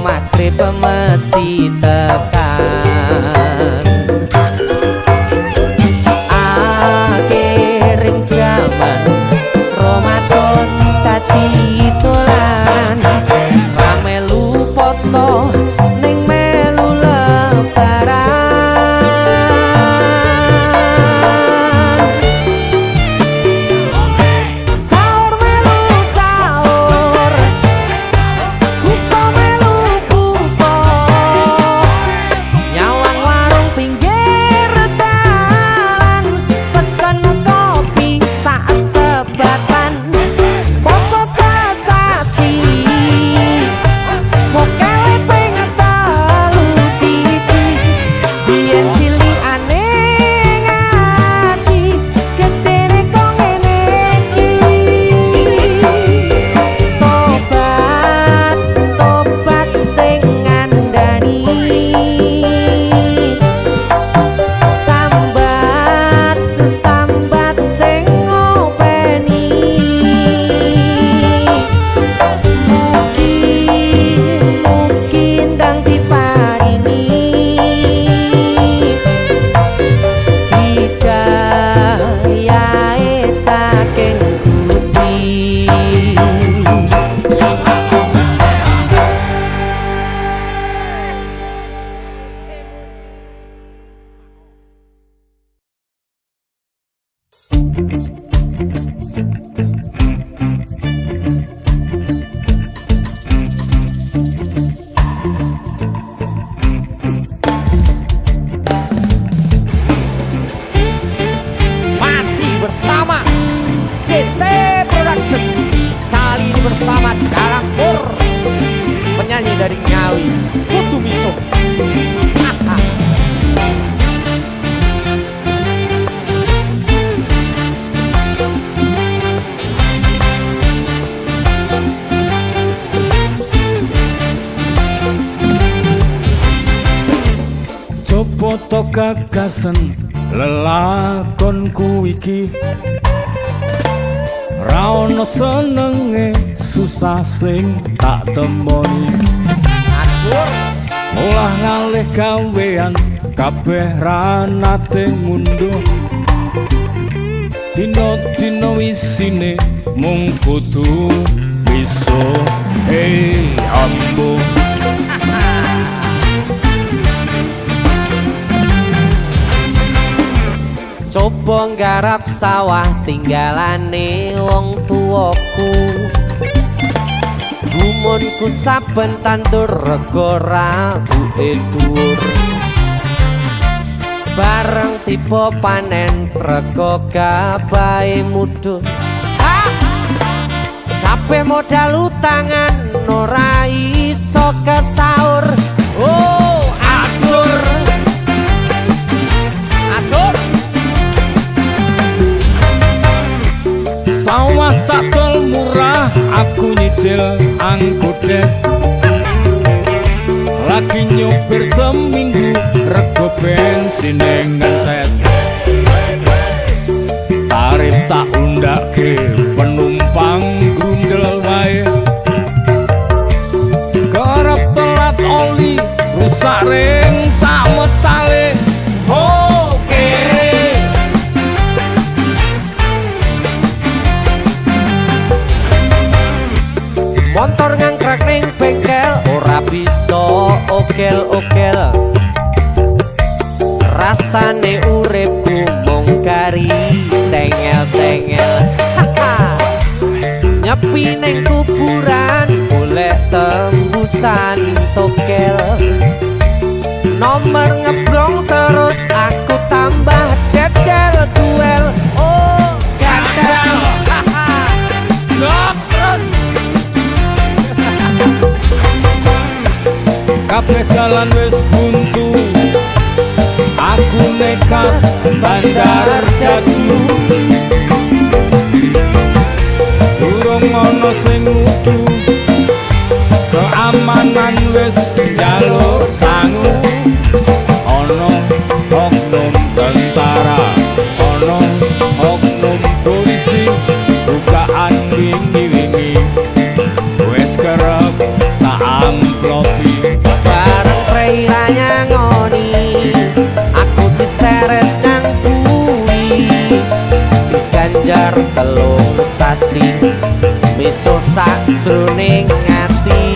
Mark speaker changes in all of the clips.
Speaker 1: magrib mesti tekan. Akhiring jaman Ramadan dadi dolan, ra melu poso ning melu lebaran. Sahur melu sahur, buka melu buka, nyawang warung pinggir dalan, pesen kopi sak sebatan, poso sasasi mokele pengen telu siji, biyen cilikane ngaji gedene kok ngene iki. Tobat tobat sing ngandani, sambat sambat sing ngopeni, mungkin ndang diparingi hidayahe saking Gusti. Masih bersama DC Production, kali ini bersama Dalang Pur, penyanyi dari Ngawi, Kutu Miso.
Speaker 2: Coba to gagasan lelakonku iki, ra ono senenge susah sing tak temoni.
Speaker 1: Acur
Speaker 2: Olah ngalih gawean kabeh ra nate ngunduh, dino-dino isine mung kudu bisa. Hey ambo
Speaker 1: coba nggarap sawah tinggalane wong tuwaku, gumunku saben tandur rega rabuke dhuwur, bareng tiba panen rega gabahe mudhun. Kabeh modal utangan ora iso kesaur. Oh acur acur,
Speaker 2: sawah tak tol murah, aku nyicil angkudes, lagi nyupir seminggu rego bensin ngentes, tarif tak undake penumpang grundel wae, kerep telat oli rusak ring sak metale. Oke
Speaker 1: motor ngangkrak ning bengkel ora bisa okel-okel, rasane uripku mung kari tengel-tengel. Nyepi ning kuburan golek tembusan tokel, nomor ngeblong terus aku tambah dedel duel. Oh gadal terus
Speaker 2: kabeh dalan wis buntu, aku nekat bandar dadu, durung ono sing ngudu, keamanan wis njaluk sangu, ono oknum tentara, ono oknum polisi, bukaan wingi-wingi wis kerep tak amplopi.
Speaker 1: diganjar telung sasi miso sakjroning ati.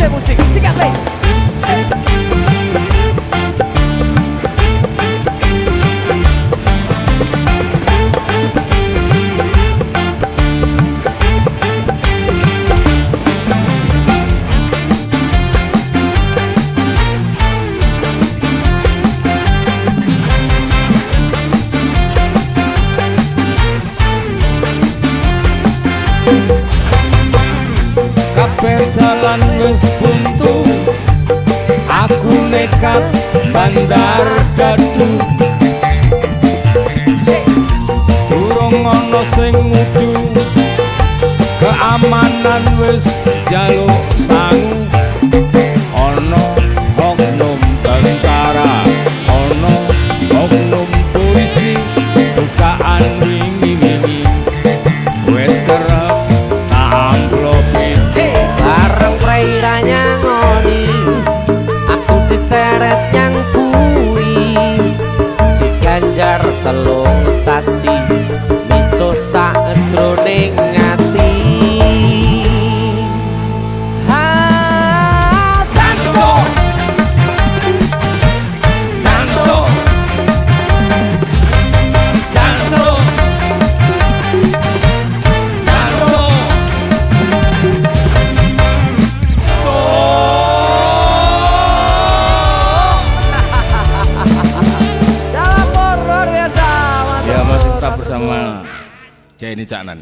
Speaker 3: Musik, sikat leh.
Speaker 2: Kabeh dalan wis buntu, aku nekat bandar dadu. Durung ana sing ngudu, keamanan wis jaluk sangu. Ana oknum tentara, ana oknum polisi, bukaan wingi-wingi wis kerep tak amplopi.
Speaker 1: Bareng praira nyangoni aku diseret nyang kuwi, diganjar telung sasi miso sakjroning ati.
Speaker 2: Ya masih tetap bersama Jenny Caknan.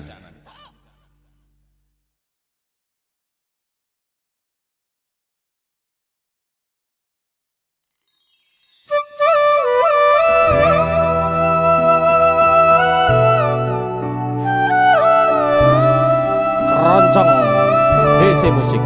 Speaker 1: Keroncong DC Musik.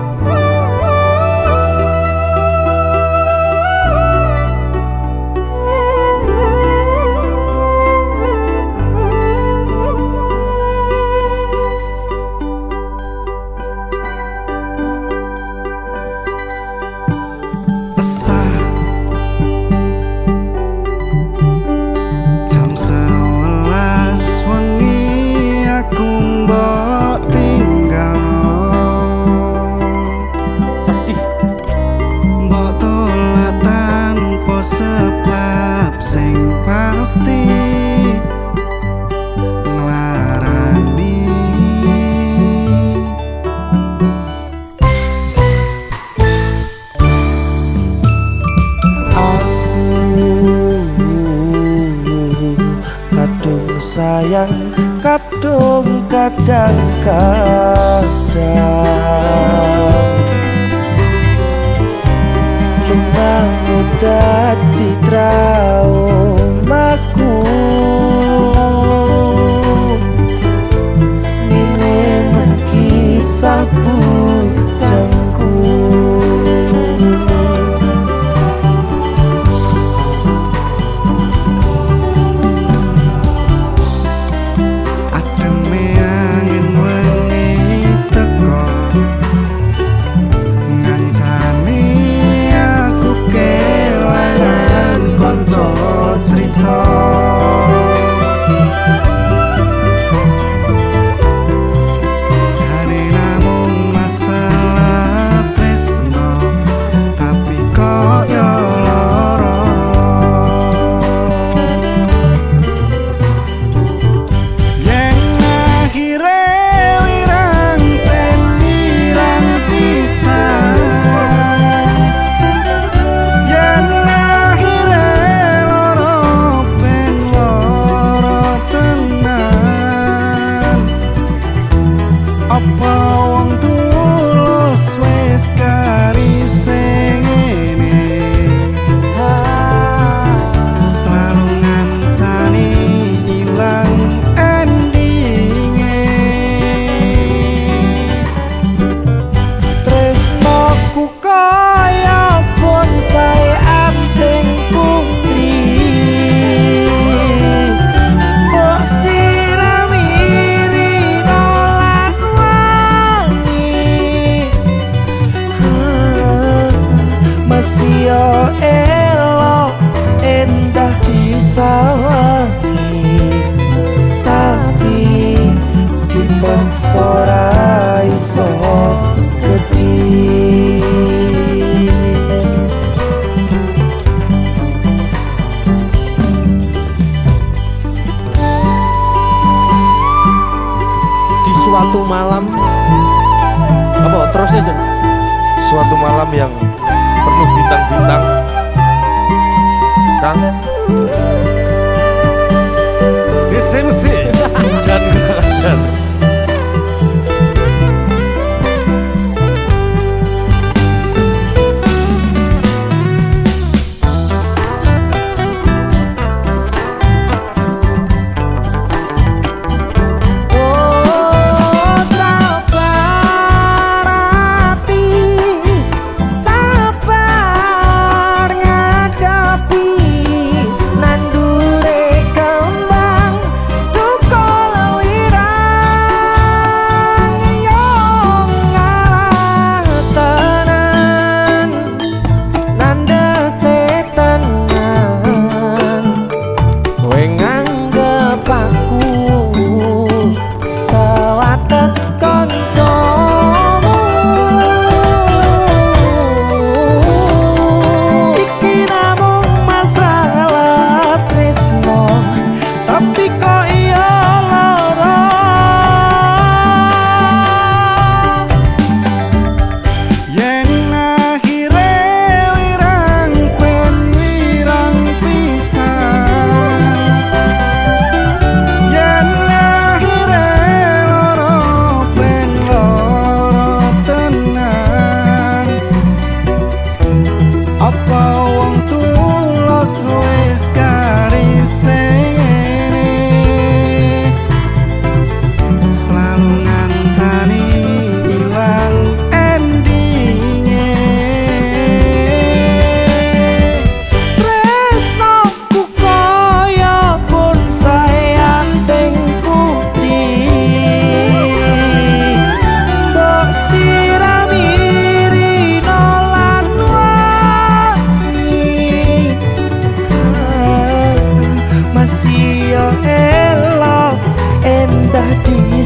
Speaker 4: Jam 11 wengi aku mbok tinggal,
Speaker 1: Sedih
Speaker 4: mbok tolak tanpa sebab sing pasti nglarani. Kadung sayang, kadung kadang-kadang lumaku dadi traumaku. Ngene men kisah bujangku. Ademe angin wengi teko, ngancani aku kelangan konco cerita.
Speaker 1: suatu malam apa terusnya Jon?
Speaker 3: Suatu malam yang penuh bintang-bintang, Kang. Musik. Jangan.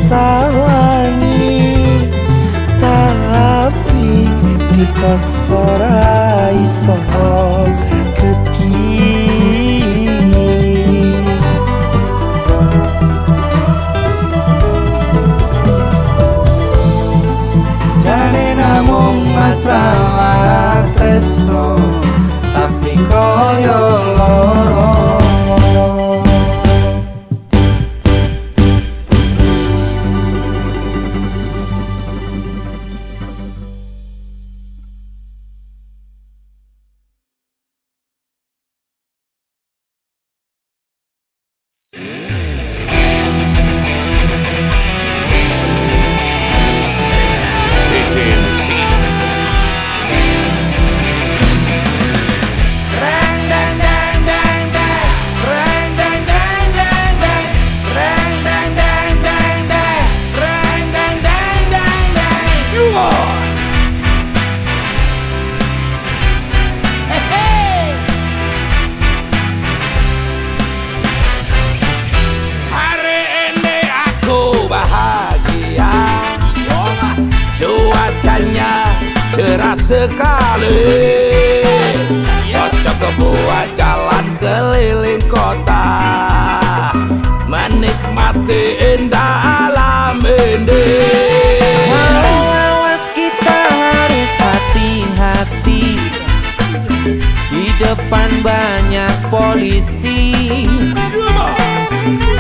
Speaker 4: Disawangi tapi dipaksa ra iso gedhi. Jane namung masalah tresno tapi koyo loro.
Speaker 5: Cerah sekali, cocok buat jalan keliling kota, menikmati indah alam ini.
Speaker 4: Awas kita harus hati-hati, di depan banyak polisi.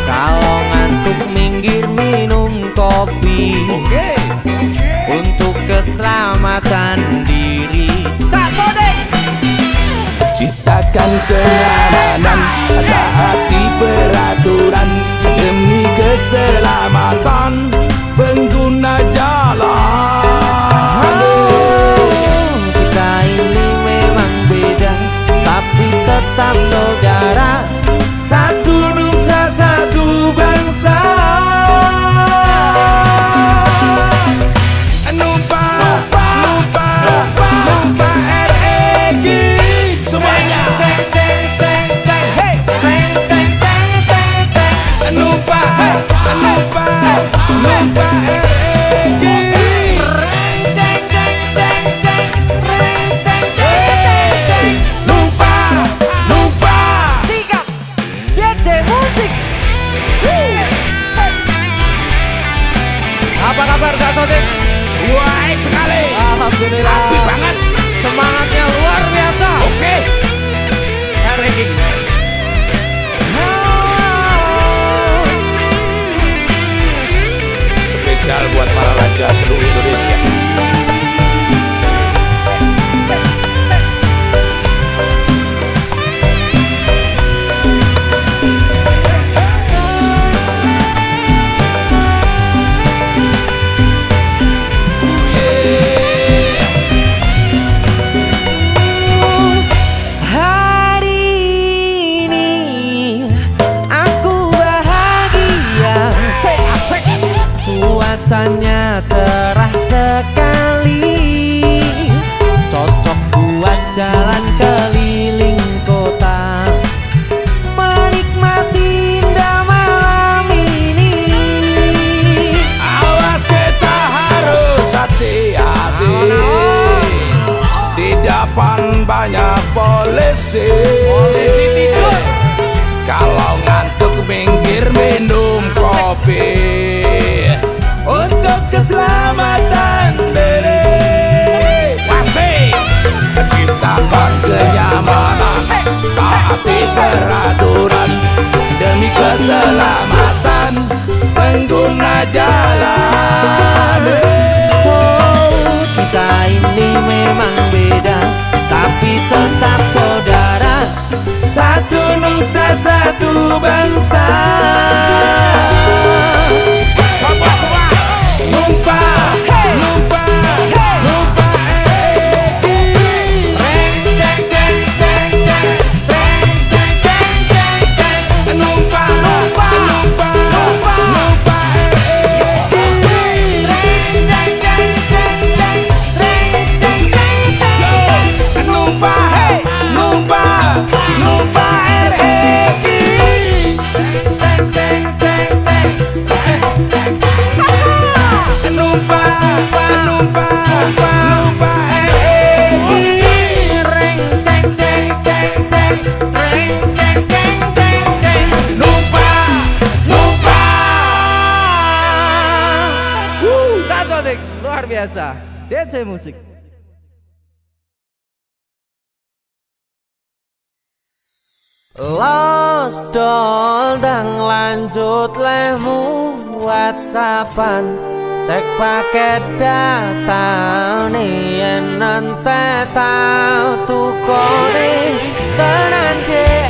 Speaker 4: Kalau ngantuk minggir minum kopi. Untuk keselamatan diri.
Speaker 5: Ciptakan kenyamanan, taati peraturan demi keselamatan pengguna jalan.
Speaker 4: Kita ini memang beda, tapi tetap saudara. Satu nusa, satu bangsa.
Speaker 5: Nupa
Speaker 1: Sodik.
Speaker 5: Baik sekali.
Speaker 1: Alhamdulillah.
Speaker 5: Happy banget.
Speaker 1: Semangatnya luar biasa.
Speaker 5: Oke.
Speaker 1: Ranking.
Speaker 5: Spesial buat para raja seluruh Indonesia.
Speaker 4: Cuacanya cerah sekali, cocok buat jalan keliling kota, menikmati indah malam ini.
Speaker 5: Awas kita harus hati-hati, di depan banyak polisi. Kalau ngantuk minggir minum kopi untuk keselamatan diri. Masih ciptakan kenyamanan, taati peraturan demi keselamatan pengguna jalan.
Speaker 4: Oh, kita ini memang beda, tapi tetap saudara, satu nusa satu bangsa.
Speaker 5: Numpah, numpah, numpah Eki. Numpah, numpah, numpah Eki. Numpah, numpah, numpah Eki.
Speaker 1: Sodik luar biasa. DJ musik.
Speaker 4: Los dol dang lanjut lemu WhatsAppan, cek paket data nih yen nante tau tukone tenan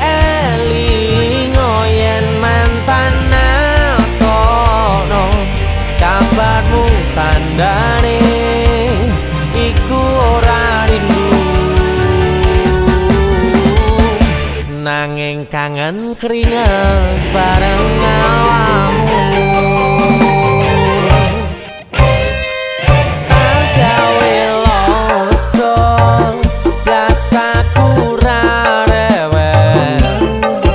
Speaker 4: eling yen mantan kono kabarmu tandane iku ora rindu. Nanging kangen keringet bareng awamu. Agawe los dong blasaku ra rewel,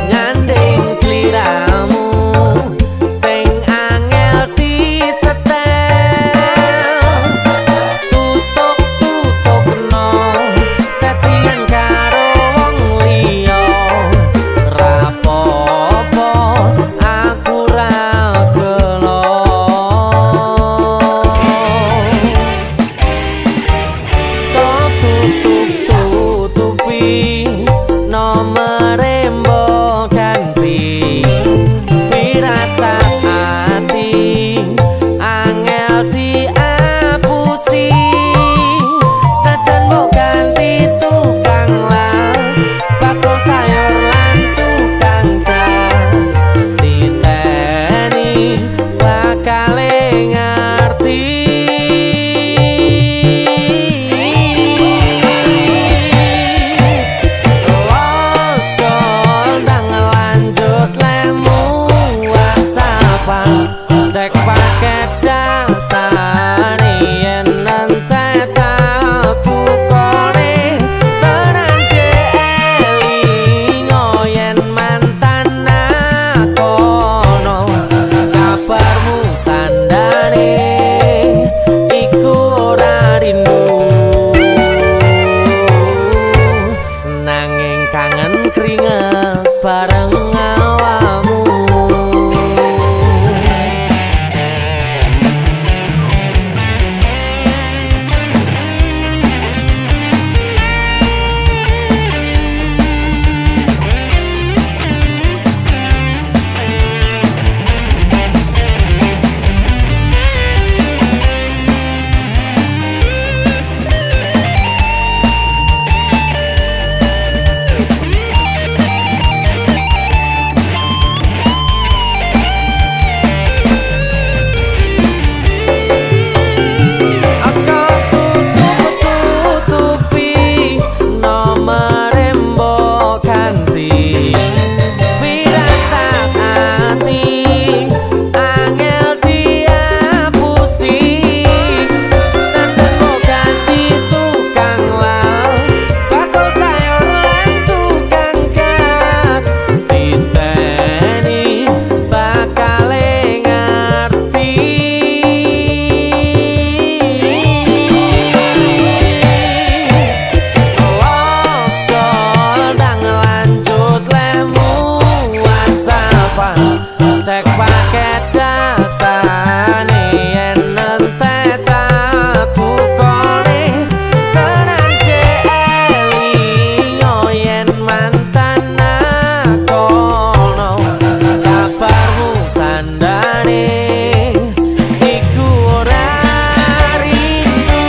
Speaker 4: nyanding sliramu sing angel disetel. Tutuk no chattingan karo wong liya, rapopo cek paket datane yen entek tak tukone tenan jeli yo yen mantan nakono kabarmu tandane iku ora rindu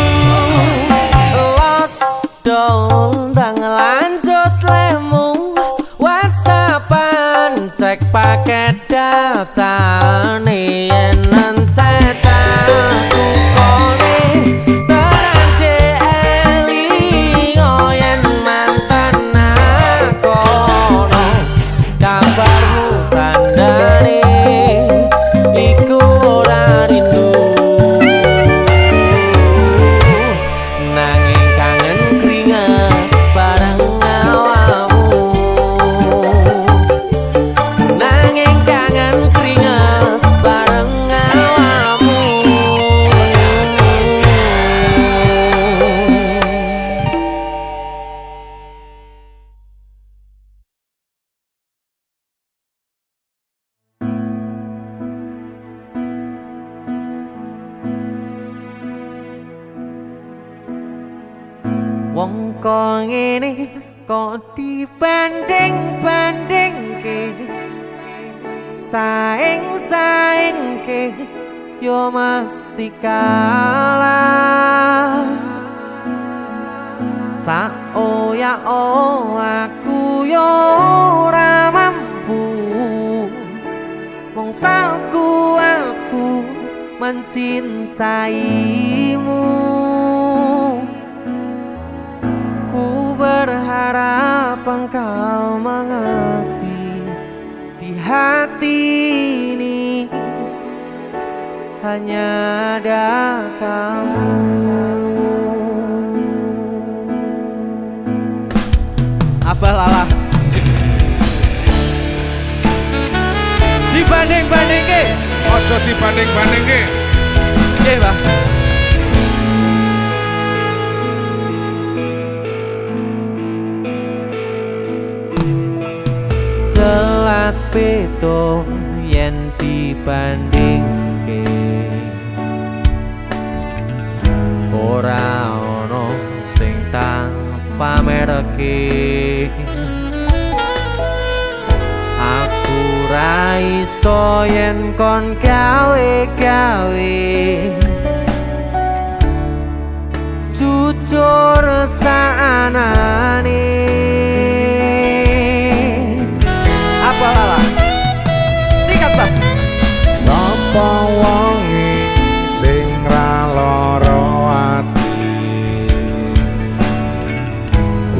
Speaker 4: lost dondang lanjut lemu WhatsAppan cek paket datane yen entek tak tukone tenan jeli yo yen mantan nakono kabarmu tandane iku ora rindu nanging kangen keringet bareng awakmu nanging kangen keringet bareng awakmu wong kok ngene kok dibanding-bandingke saing-saingke yo mesti kalah tak ya aku yo ora mampu mong sakuatku mencintaimu ku berharap engkau mengerti di hati ini hanya ada kamu. Abah lala dibanding-bandingke
Speaker 5: Ojo dibanding-bandingke.
Speaker 4: nggih Mbah. Jelas beda yen dibandingke ora ono sing tak pamerke aku ra iso yen kon gawe-gawe jujur saanane apa lala sikat Pak
Speaker 5: Sapa wonge sing ra lara ati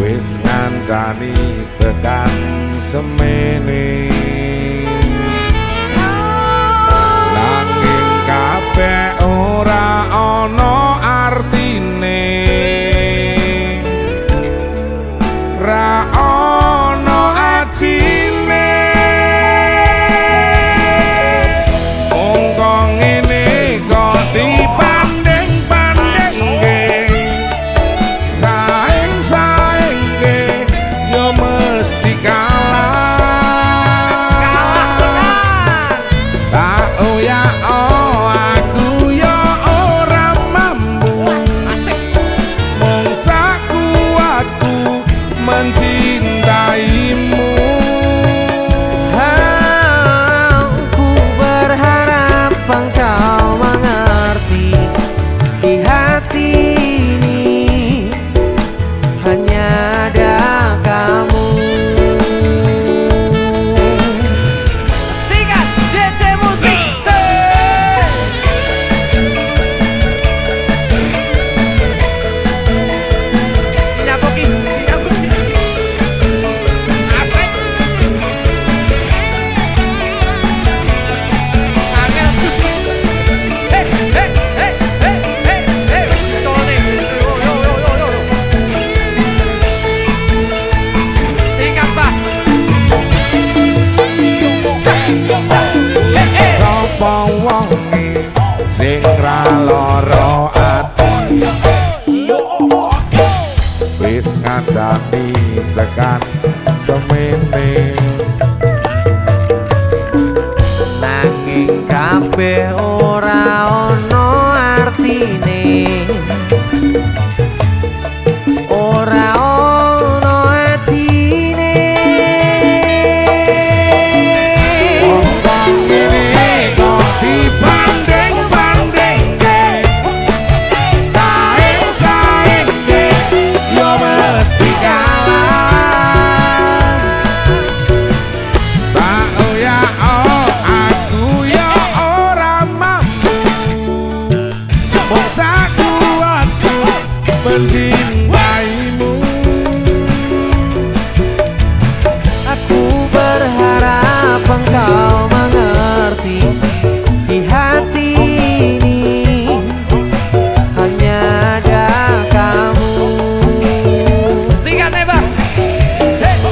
Speaker 5: wis ngancani tekan semene nanging kabeh ora ana artine ra ana ajine mongko ngene kok dibanding-bandingke saing-saingke yo mesti mencintaimu.
Speaker 4: Aku berharap engkau mengerti di hati ini hanya ada kamu. Sikat DJ Musik.
Speaker 5: Sapa wonge sing ra lara ati wis ngandani tekan semene
Speaker 4: kabeh ora ono artine, ora ono atine.
Speaker 5: Wong ngene kok dibanding-bandingke, saing-saingke yo mesti kalah. Tak ya aku ya ora mampu, wong sakuatku mencintaimu.
Speaker 4: Aku berharap engkau mengerti, di hati ini hanya ada kamu. Singkat nih bang.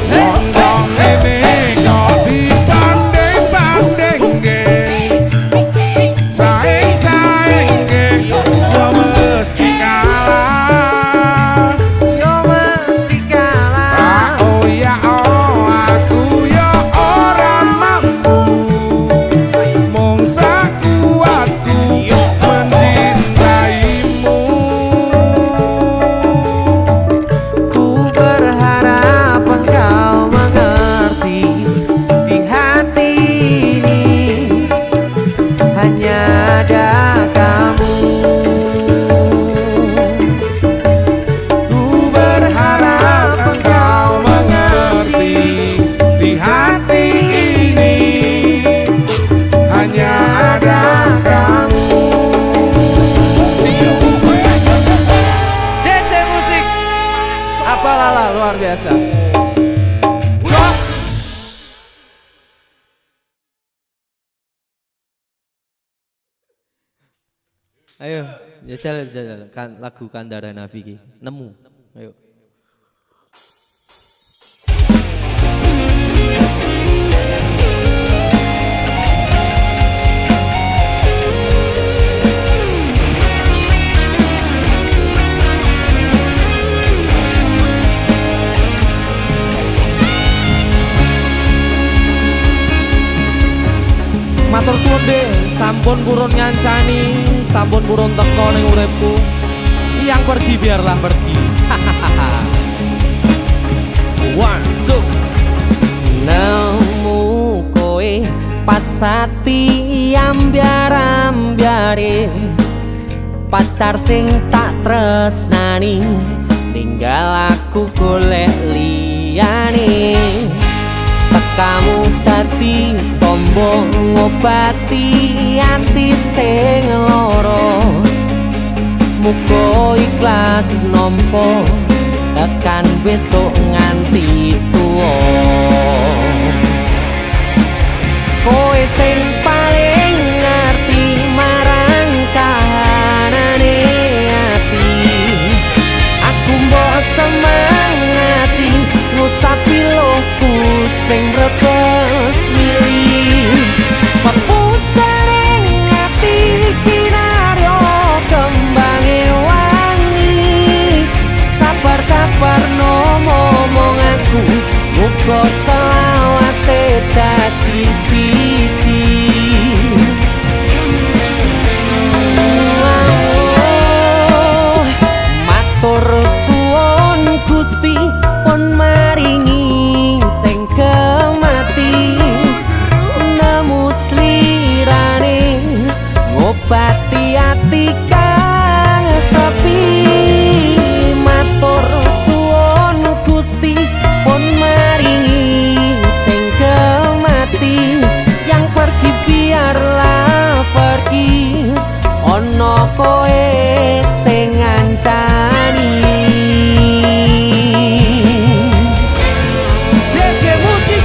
Speaker 5: Wong ngene kok dibanding-bandingke, saing-saingke yo mesti kalah.
Speaker 4: Yo mesti kalah.
Speaker 5: Oh ya aku ya ora mampu, mung sakuatku mencintaimu.
Speaker 4: Ku berharap engkau mengerti, di hati ini hanya ada kamu.
Speaker 5: Ku berharap engkau mengerti, di hati ini hanya ada kamu.
Speaker 4: DC Musik apa lala luar biasa.
Speaker 1: Ayo, jajal kan lagu Kandara Naviki. Nemu. Ayo. Matur suwun deh, sampun purun ngancani, sampun purun teko ning uripku. Yang pergi biarlah pergi. One, two.
Speaker 4: Nemu kowe pasati ambyar-ambyare, pacar sing tak tresnani, tinggal aku golek liyane. Tekamu dadi tombo ngobati ati sing lara, muga ikhlas nampa tekan besok nganti tuwa. Kowe sing paling ngerti marang kahanane ati, aku mbok semangati ngusapi lohku sing rebes milih. Pepucaring ati kinaryo kembange wangi, sabar-sabar ngomong aku, muga selawase dadi siji. Matur suwun Gusti pun maringi sing kemati, nemu slirane ngobati ati kang sepi. Matur suwun Gusti pun maringi sing kemati, yang pergi biarlah pergi, ono kowe sing ngancani. DC Musik.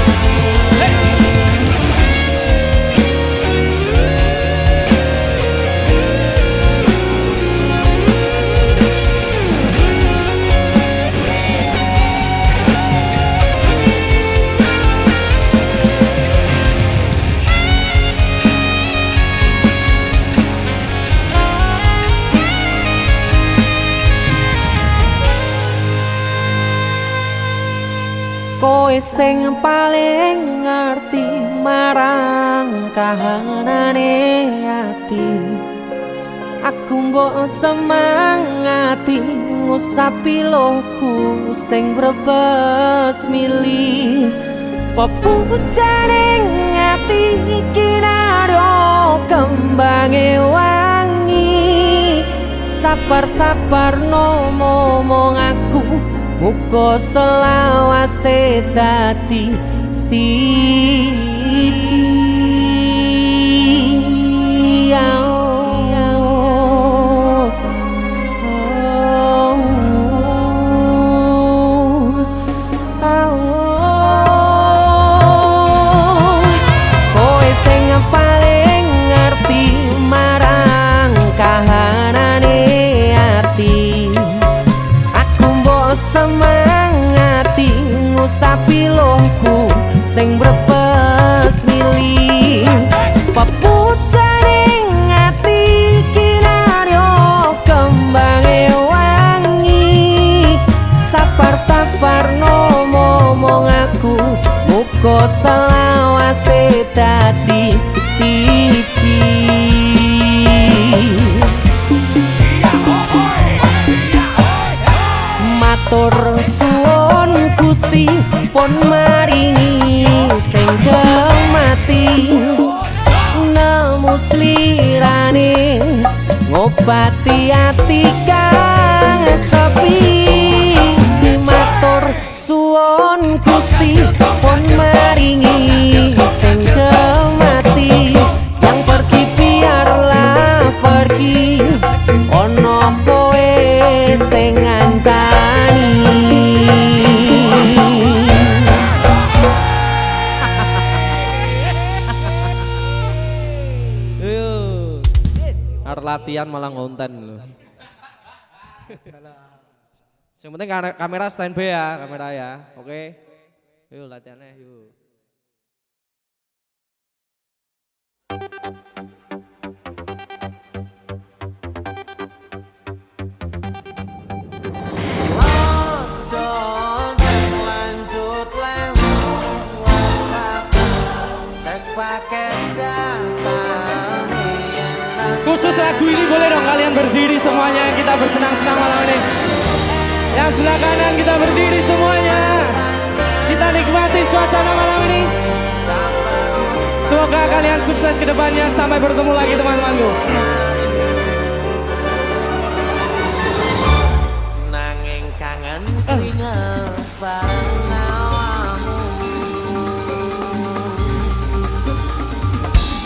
Speaker 4: Kowe sing paling ngerti marang kahanane ati aku mbok semangati ngusapi lohku sing brebes mili pepujaning ati kinaryo kembange wangi sapar-sapar no momong aku muga selawase dadi siji kowe sing paling ngerti marang kahanane ati aku mbok semangati ngusapi lohku sing brebes mili pepujaning ati kinaryo kembange wangi sapar-sapar no momong aku muga selawase dadi siji matur suwun Gusti pun maringi sing kemati nemu slirane ngobati ati kang sepi matur suwun Gusti pun maringi sing kemati yang pergi biarlah pergi ono kowe sing ngancani
Speaker 1: Arep latihan malah ngonten lho. Yang penting kamera standby ya, kamera ya. Oke. Yuk latihannya yuk. Khusus lagu ini boleh dong kalian berdiri semuanya, kita bersenang-senang malam ini. Yang sebelah kanan kita berdiri semuanya, kita nikmati suasana malam ini. Semoga kalian sukses ke depannya, sampai bertemu lagi teman-temanku.
Speaker 4: Nanging kangen keringat bareng awamu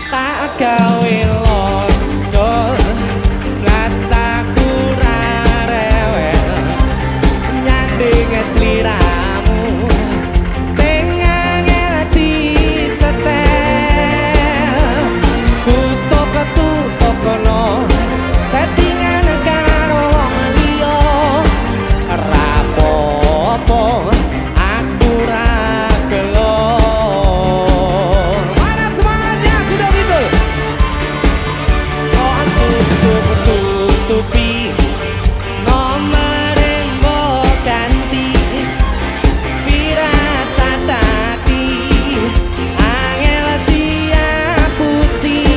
Speaker 1: Tak gawe los dol rasaku ra rewel nyanding sliramu sing angel disetel tutuk kono settingan karo wong liya rapopo aku ra gelo. Mana semangatnya kuda gitu tutupi nomor mbok ganti firasat hati angel diapusi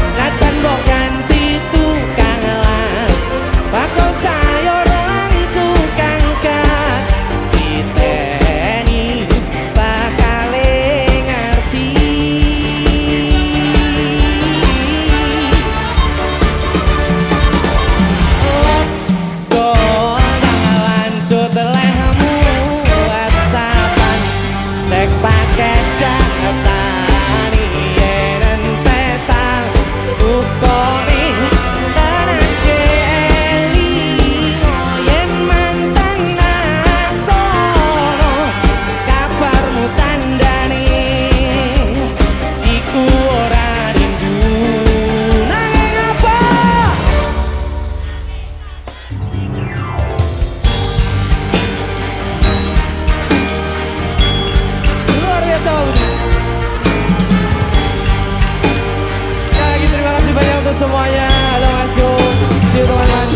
Speaker 1: senajan mbok ganti tukang las bakal sayur lan tukang gas diteni bakal ngerti. Lanjut lehmu whatsappan cek paket datan yen petang ukoni tenan eli yen mantan natono kabarmu tandani iku ora rindu nanging apa luar biasa. Sekali lagi terima kasih banyak untuk semuanya. Halo Mas Go, see you teman-teman.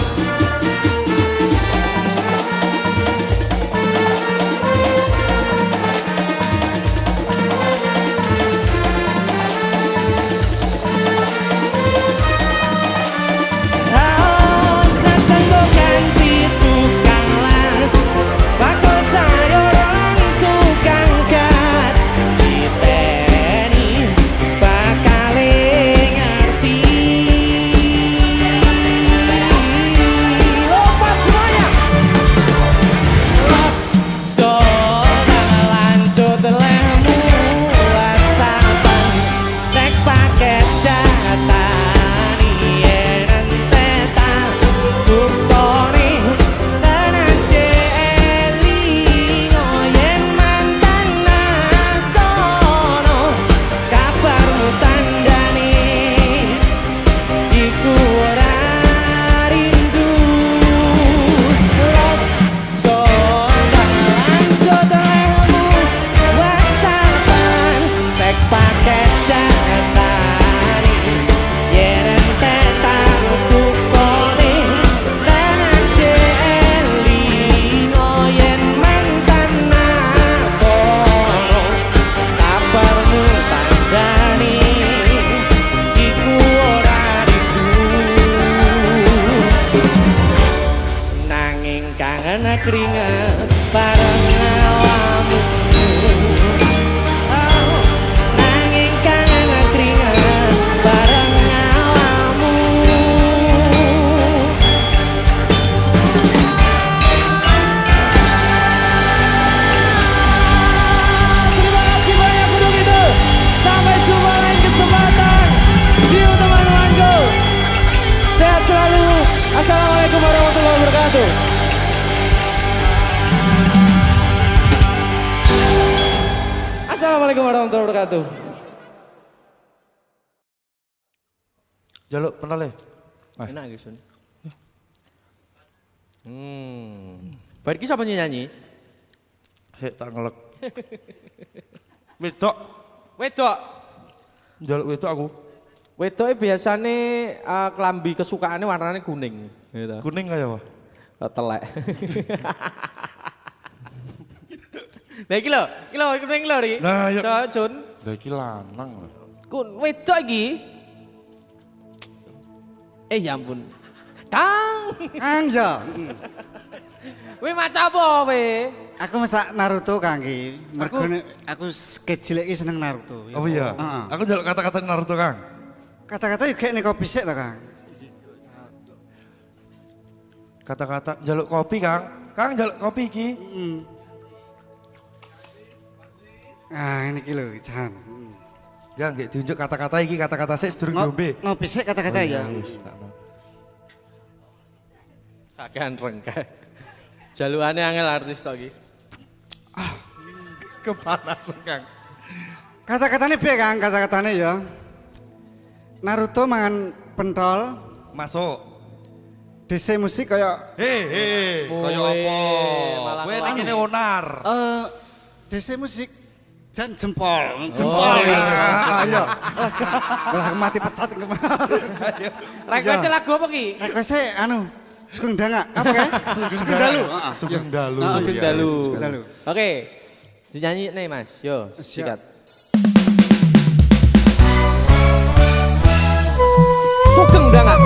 Speaker 4: keringat bareng awakmu. Nanging kangen keringat bareng awakmu.
Speaker 1: Terima kasih banyak untuk itu. Sampai jumpa lain kesempatan. See you teman-temanku. Sehat selalu. Assalamualaikum warahmatullahi wabarakatuh. Assalamualaikum warahmatullahi wabarakatuh.
Speaker 3: Jaluk pernah le.
Speaker 1: Enak gitu. Baik, siapa nyanyi?
Speaker 3: Hek tak ngelek. Wedok.
Speaker 1: Wedok.
Speaker 3: Jaluk wedok aku.
Speaker 1: Wedoknya biasanya kelambi kesukaannya warnanya kuning. Gitu.
Speaker 3: Kuning kayak apa?
Speaker 1: Telek. Nah iki lho kuning lho ri.
Speaker 3: Nah, yuk.
Speaker 1: Jun.
Speaker 3: Lah iki lanang lho.
Speaker 1: Wedok iki. Ya ampun. Kang.
Speaker 5: Kang yo.
Speaker 1: Kowe maca apa kowe?
Speaker 5: Aku masak Naruto Kang iki. Mergo aku kecil iki seneng Naruto.
Speaker 3: Oh iya.
Speaker 5: Heeh.
Speaker 3: Aku jaluk kata-kata Naruto Kang.
Speaker 5: Kata-kata yo gek nek kopi sik ta Kang.
Speaker 3: Kata-kata jaluk kopi Kang. Kang jaluk kopi iki.
Speaker 5: Ah ini ki lho Jan.
Speaker 3: Jangan gak diunjuk kata-kata iki kata-kata sik sedurung diombe.
Speaker 5: Ngopi sik kata-kata ya.
Speaker 3: Wis, tak no.
Speaker 1: Kakean rengke. Jalukane angel artis tok iki.
Speaker 3: Kepanasan Kang.
Speaker 5: Kata-katane piye Kang? Kata-katane ya. Naruto mangan pentol,
Speaker 3: Masuk.
Speaker 5: DC musik kaya
Speaker 3: Kaya
Speaker 1: Weh,
Speaker 3: apa?
Speaker 1: malah
Speaker 3: Kowe
Speaker 1: ngelawan.
Speaker 3: nang kene onar.
Speaker 5: DC musik jan jempol. Ayo. Lah mati pecat.
Speaker 1: Request lagu apa ki?
Speaker 5: Request anu Sugeng Danga. Apa kae? Sugeng Dalu.
Speaker 3: Sugeng Dalu.
Speaker 1: Sugeng
Speaker 3: Iya,
Speaker 1: Dalu.
Speaker 3: Sugeng
Speaker 5: Dalu.
Speaker 1: Oke. Dinyanyi nih Mas. Yo,
Speaker 5: Siap.
Speaker 1: sikat.
Speaker 2: Sugeng Dangan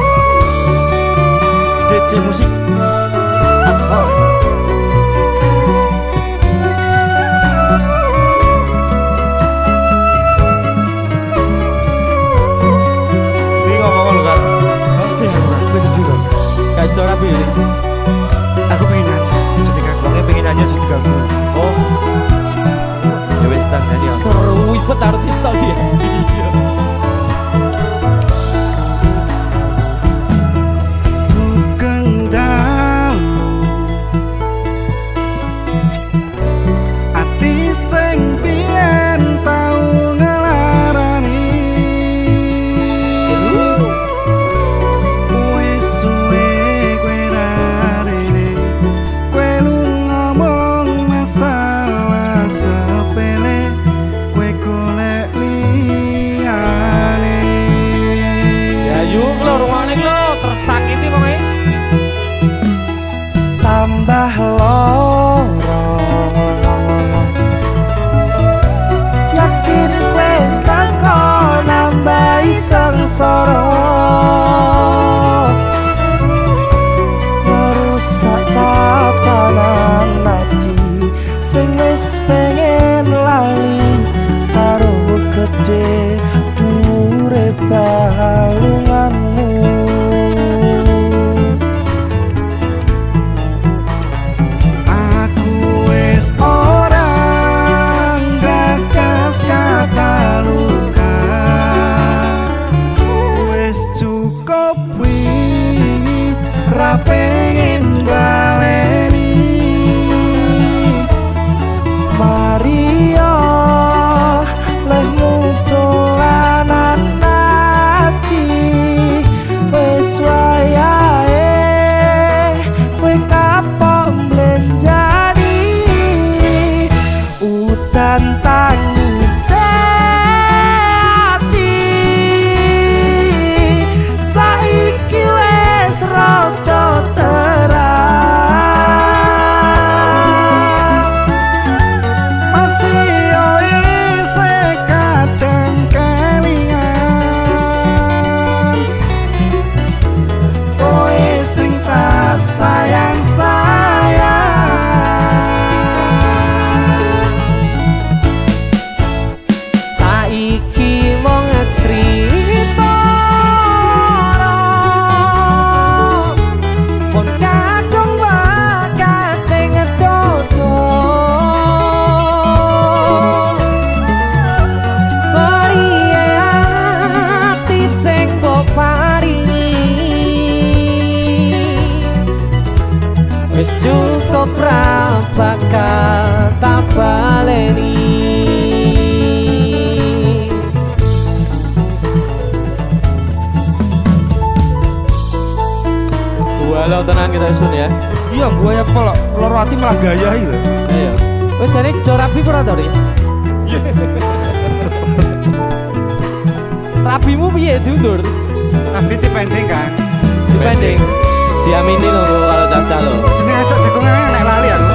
Speaker 3: DC musik.
Speaker 5: Asal.
Speaker 3: Ini ngomong lho Kang.
Speaker 5: Sedih aku Kang.
Speaker 3: Wis sedih Kang.
Speaker 1: Gak sedih rapi.
Speaker 5: Aku pengen nyanyi. Jadi Kang.
Speaker 3: Wongnya pengen nyanyi sedih ganggu. Oh. Ya wis tak nyanyi.
Speaker 1: Seru ibet artis tok dia.
Speaker 5: Sugeng Dalu. Ati sing biyen tau ngelarani. Wis suwe kowe rarene. Kowe lu ngomong masalah sepele. Kowe golek liyane.
Speaker 1: Ya yuk lo rungane lo tersakiti pokoknya.
Speaker 4: Tambah loro yakin kowe teko nambahi sengsara merusak tatanan ati sing wis pengen lali karo gede urip balunganmu.
Speaker 1: Galau tenan kita Sun ya.
Speaker 4: Iya, gue ya kalau loro hati malah gaya lho.
Speaker 1: Ayo. Wes jane sedo rapi ora to, Ri? Rapimu piye diundur?
Speaker 5: Tapi dipending kan.
Speaker 1: Dipending. Diamini lho kalau Caca lho.
Speaker 5: Jeneng ajak jagung ae nek lali aku.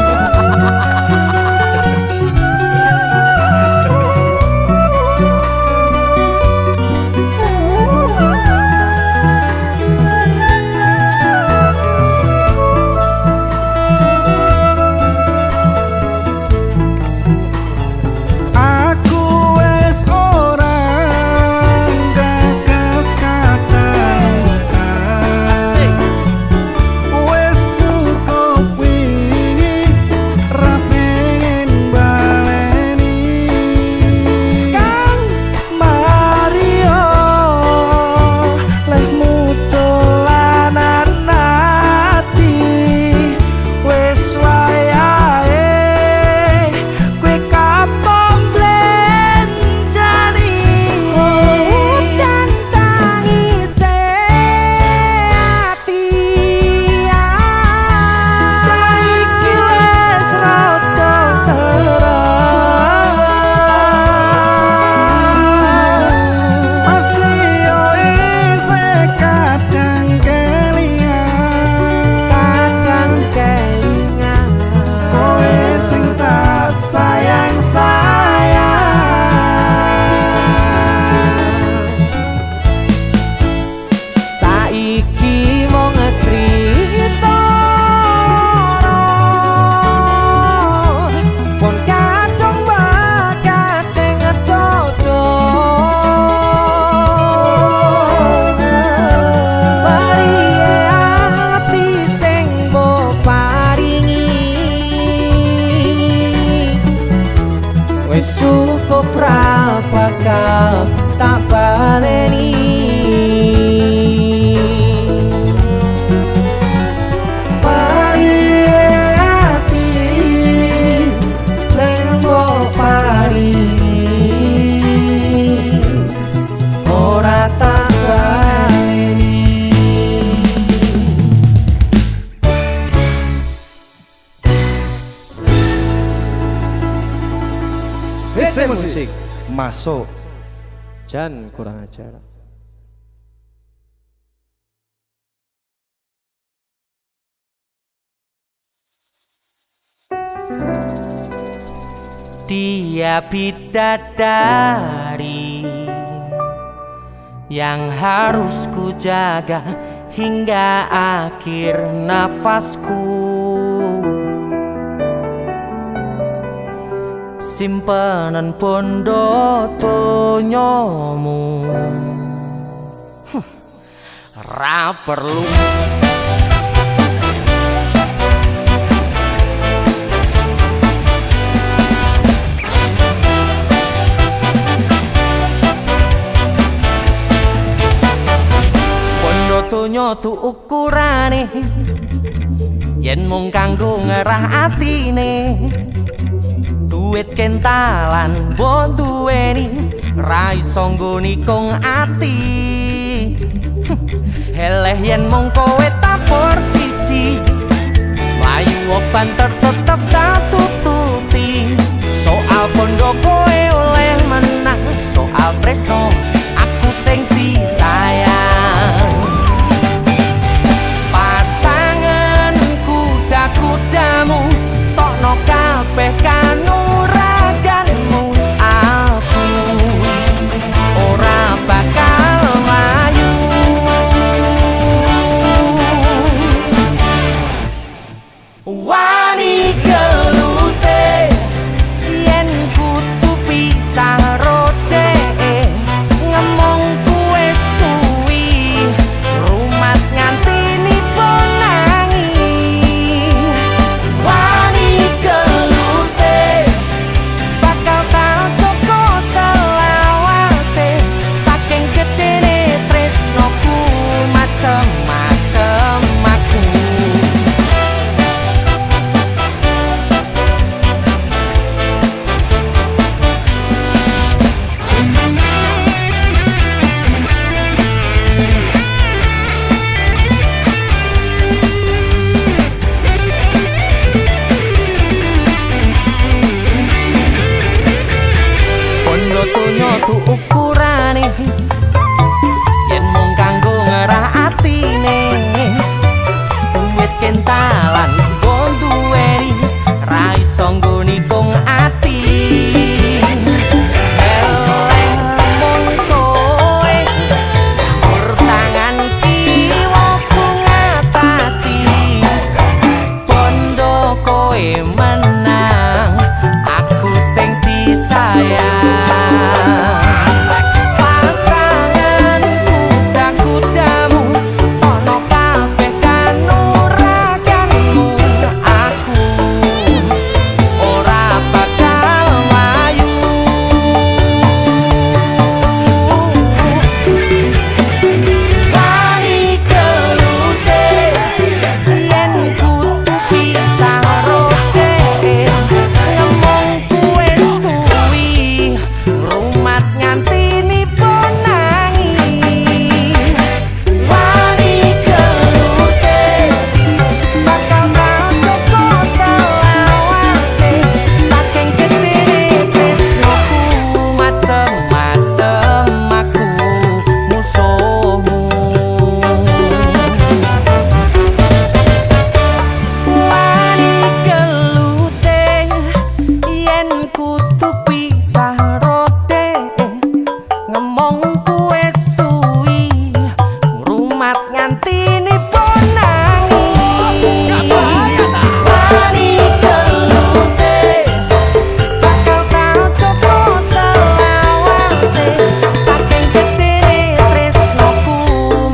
Speaker 1: Tak baleni
Speaker 4: Parie ati sing mbok paringi ora tak baleni.
Speaker 1: musik.
Speaker 4: Masuk.
Speaker 1: Jan kurang ajar.
Speaker 6: Dia bidadari yang harus ku jaga hingga akhir nafasku. Simpenan bondo tonyomu ra perlu bondo tonyo tu ukurane yen mung kanggo ngerah atine. Duit kentalan bon duweni ra iso nggoni kong ati. Heleh yen mung kowe tapor siji mlayu oban tetep tak tututi. Soal bondo kowe oleh menang, soal tresno aku sing disayang. Pasangan kuda-kudamu tokno kabeh kanuraganmu. Aku ora bakal mlayu. Wani gelute yen kudu pisah rote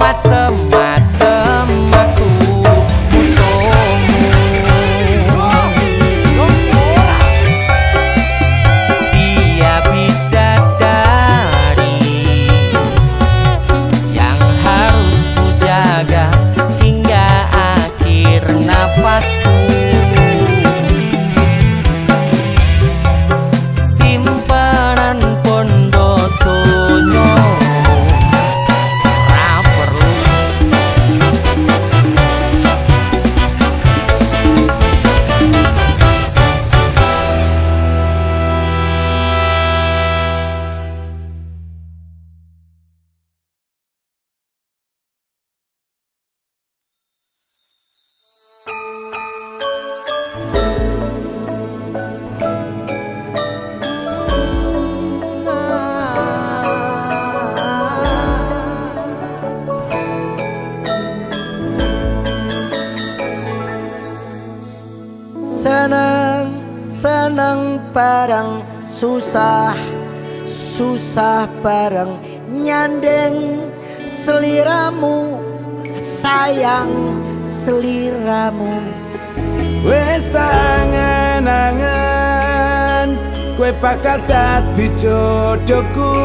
Speaker 6: macem-macem aku musuhmu. Dia bidadari yang harus ku jaga hingga akhir nafasku. Simpenan pondo donya ra perlu.
Speaker 4: Senang, senang bareng, susah, susah bareng, nyandeng seliramu, sayang seliramu.
Speaker 2: Wes tangan-angan kowe bakal dadi jodohku.